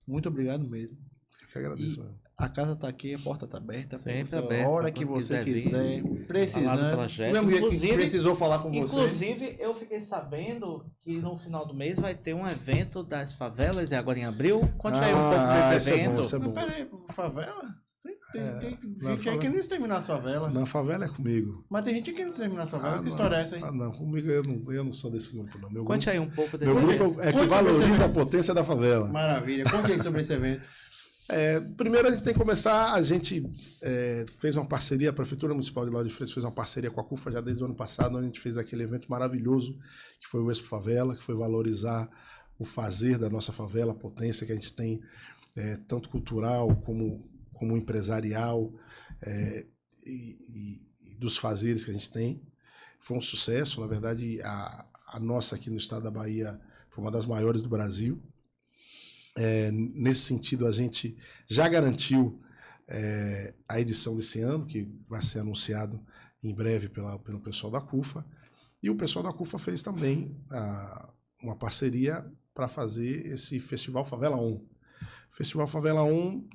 Speaker 1: Muito obrigado mesmo.
Speaker 4: Eu que agradeço. mesmo.
Speaker 1: A casa tá aqui, a porta tá aberta.
Speaker 2: Sempre
Speaker 1: pra você,
Speaker 2: aberta,
Speaker 1: a hora
Speaker 2: pra
Speaker 1: que
Speaker 2: quando
Speaker 1: você
Speaker 2: quiser
Speaker 1: quiser. Precisando.
Speaker 2: Falar do projeto.
Speaker 1: Do mesmo jeito que
Speaker 2: Inclusive-
Speaker 1: precisou falar com você.
Speaker 2: Inclusive, eu fiquei sabendo que no final do mês vai ter um evento das favelas, e agora em abril. Conte aí um pouco desse
Speaker 4: isso é bom,
Speaker 2: evento.
Speaker 4: isso é bom.
Speaker 1: Mas peraí, favela? Tem
Speaker 4: na
Speaker 1: gente aí
Speaker 4: favela.
Speaker 1: que não terminar as favelas.
Speaker 4: Na favela é comigo.
Speaker 1: Mas tem gente que não terminar as favelas. Que
Speaker 4: não.
Speaker 1: história é essa aí?
Speaker 4: Não, comigo eu não sou desse grupo, não. Meu
Speaker 2: Conte
Speaker 4: grupo,
Speaker 2: aí um pouco desse
Speaker 4: meu
Speaker 2: evento.
Speaker 4: grupo é que
Speaker 1: Conte
Speaker 4: valoriza
Speaker 1: você.
Speaker 4: a potência da favela.
Speaker 1: Maravilha. Conte aí sobre esse evento.
Speaker 4: Primeiro a gente tem que começar, a gente fez uma parceria, a Prefeitura Municipal de Lauro de Freitas fez uma parceria com a CUFA já desde o ano passado, onde a gente fez aquele evento maravilhoso, que foi o Expo Favela, que foi valorizar o fazer da nossa favela, a potência que a gente tem, tanto cultural como empresarial, e dos fazeres que a gente tem. Foi um sucesso, na verdade, a nossa aqui no estado da Bahia foi uma das maiores do Brasil. Nesse sentido, a gente já garantiu a edição desse ano, que vai ser anunciado em breve pelo pessoal da CUFA, e o pessoal da CUFA fez também uma parceria para fazer esse Festival Favela 1. O Festival Favela 1,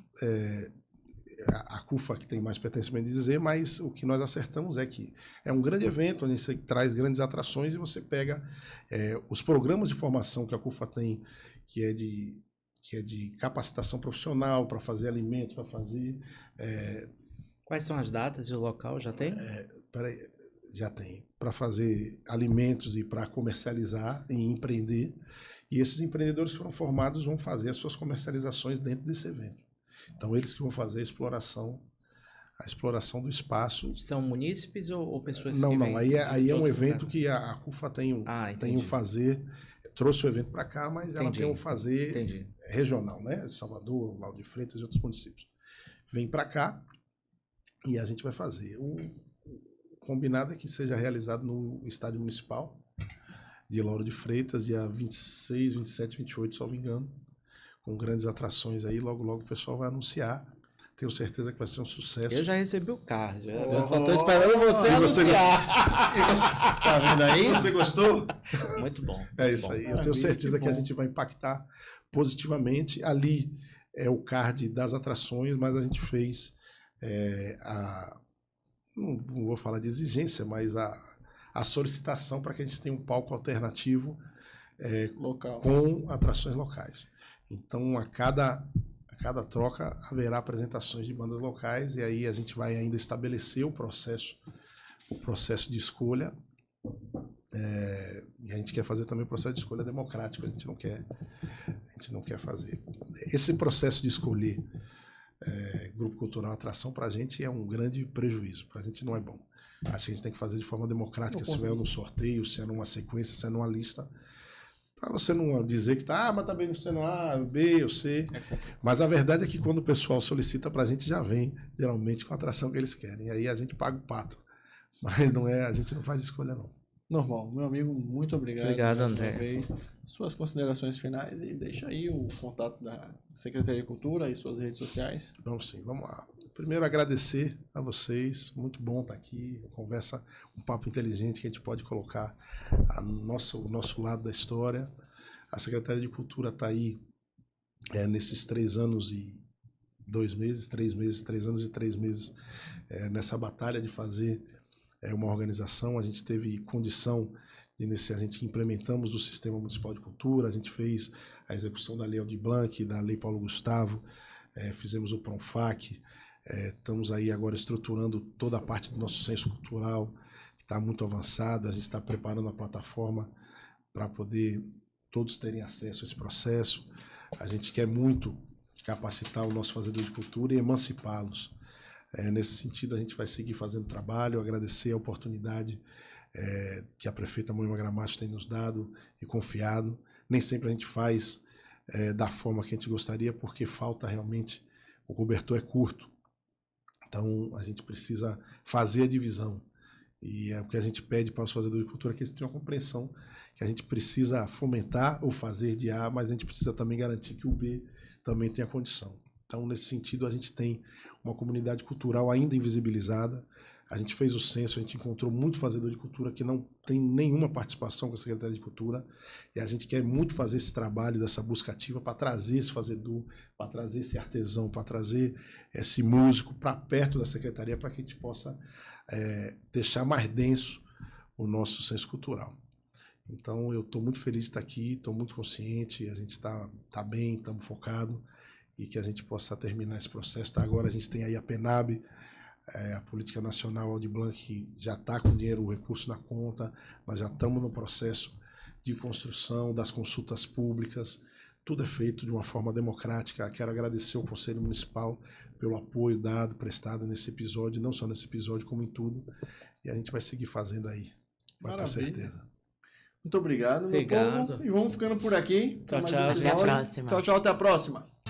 Speaker 4: a CUFA que tem mais pertencimento de dizer, mas o que nós acertamos é que é um grande evento, onde você traz grandes atrações e você pega os programas de formação que a CUFA tem, que é de capacitação profissional, para fazer alimentos, para fazer...
Speaker 2: Quais são as datas e o local? Já tem?
Speaker 4: Já tem. Para fazer alimentos e para comercializar e empreender. E esses empreendedores que foram formados vão fazer as suas comercializações dentro desse evento. Então, eles que vão fazer a exploração do espaço.
Speaker 2: São munícipes ou pessoas
Speaker 4: Não,
Speaker 2: que
Speaker 4: não.
Speaker 2: vêm
Speaker 4: Aí é um
Speaker 2: outro
Speaker 4: evento
Speaker 2: lugar?
Speaker 4: que a CUFA tem
Speaker 2: Entendi.
Speaker 4: um fazer... Trouxe o evento para cá, mas ela tem um fazer regional, né? Salvador, Lauro de Freitas e outros municípios. Vem para cá e a gente vai fazer. O combinado é que seja realizado no estádio municipal de Lauro de Freitas, dia 26, 27, 28, se não me engano, com grandes atrações aí. Logo, logo o pessoal vai anunciar. Tenho certeza que vai ser um sucesso.
Speaker 2: Eu já recebi o card. Já tô esperando você
Speaker 4: você
Speaker 2: anunciar.
Speaker 1: Tá vendo aí?
Speaker 4: Você gostou?
Speaker 2: Muito bom.
Speaker 4: É isso aí. Eu tenho certeza que a
Speaker 1: bom.
Speaker 4: gente vai impactar positivamente. Ali é o card das atrações, mas a gente fez não vou falar de exigência, mas a solicitação para que a gente tenha um palco alternativo
Speaker 1: Local.
Speaker 4: com atrações locais. Então, a cada troca haverá apresentações de bandas locais e aí a gente vai ainda estabelecer o processo de escolha. E a gente quer fazer também o processo de escolha democrático. A gente não quer fazer. Esse processo de escolher grupo cultural, atração, para a gente é um grande prejuízo. Para a gente não é bom. Acho que a gente tem que fazer de forma democrática, se é no sorteio, se é numa sequência, se é numa lista. Para você não dizer que mas também não sendo A, B ou C. Mas a verdade é que quando o pessoal solicita para a gente, já vem, geralmente, com a atração que eles querem. E aí a gente paga o pato. Mas a gente não faz escolha, não.
Speaker 1: Normal. Meu amigo, muito obrigado.
Speaker 2: Obrigado,
Speaker 1: mais
Speaker 2: André.
Speaker 1: uma vez. Suas considerações finais e deixa aí o contato da Secretaria de Cultura e suas redes sociais.
Speaker 4: Vamos sim, vamos lá. Primeiro, agradecer a vocês. Muito bom estar aqui. Conversa, um papo inteligente que a gente pode colocar o nosso lado da história. A Secretaria de Cultura está aí nesses 3 anos e 2 meses, 3 meses, 3 anos e 3 meses nessa batalha de fazer uma organização. A gente teve condição a gente implementamos o Sistema Municipal de Cultura, a gente fez a execução da Lei Aldir Blanc, da Lei Paulo Gustavo, fizemos o PRONFAC, estamos aí agora estruturando toda a parte do nosso censo cultural, que está muito avançada, a gente está preparando a plataforma para poder todos terem acesso a esse processo. A gente quer muito capacitar o nosso fazedor de cultura e emancipá-los. Nesse sentido, a gente vai seguir fazendo trabalho, agradecer a oportunidade que a prefeita Moema Gramacho tem nos dado e confiado. Nem sempre a gente faz da forma que a gente gostaria, porque falta realmente, o cobertor é curto. Então, a gente precisa fazer a divisão. E é o que a gente pede para os fazedores de cultura, que eles tenham a compreensão que a gente precisa fomentar o fazer de A, mas a gente precisa também garantir que o B também tenha condição. Então, nesse sentido, a gente tem uma comunidade cultural ainda invisibilizada. A gente fez o censo, a gente encontrou muito fazedor de cultura que não tem nenhuma participação com a Secretaria de Cultura, e a gente quer muito fazer esse trabalho dessa busca ativa para trazer esse fazedor, para trazer esse artesão, para trazer esse músico para perto da Secretaria, para que a gente possa deixar mais denso o nosso censo cultural. Então, eu estou muito feliz de estar aqui, estou muito consciente, a gente está bem, estamos focados, e que a gente possa terminar esse processo. Agora a gente tem aí a PENAB, a Política Nacional Aldir Blanc, que já está com dinheiro, o recurso na conta, nós já estamos no processo de construção das consultas públicas, tudo é feito de uma forma democrática. Quero agradecer ao Conselho Municipal pelo apoio prestado nesse episódio, não só nesse episódio, como em tudo. E a gente vai seguir fazendo aí, vai ter
Speaker 1: Maravilha.
Speaker 4: certeza.
Speaker 1: Muito obrigado, meu
Speaker 2: Obrigado.
Speaker 1: povo. E vamos ficando por aqui.
Speaker 2: Tchau,
Speaker 1: Mais
Speaker 2: tchau,
Speaker 1: um
Speaker 2: gente.
Speaker 3: Até a
Speaker 1: episódio.
Speaker 3: próxima.
Speaker 1: Tchau, tchau. Até a próxima.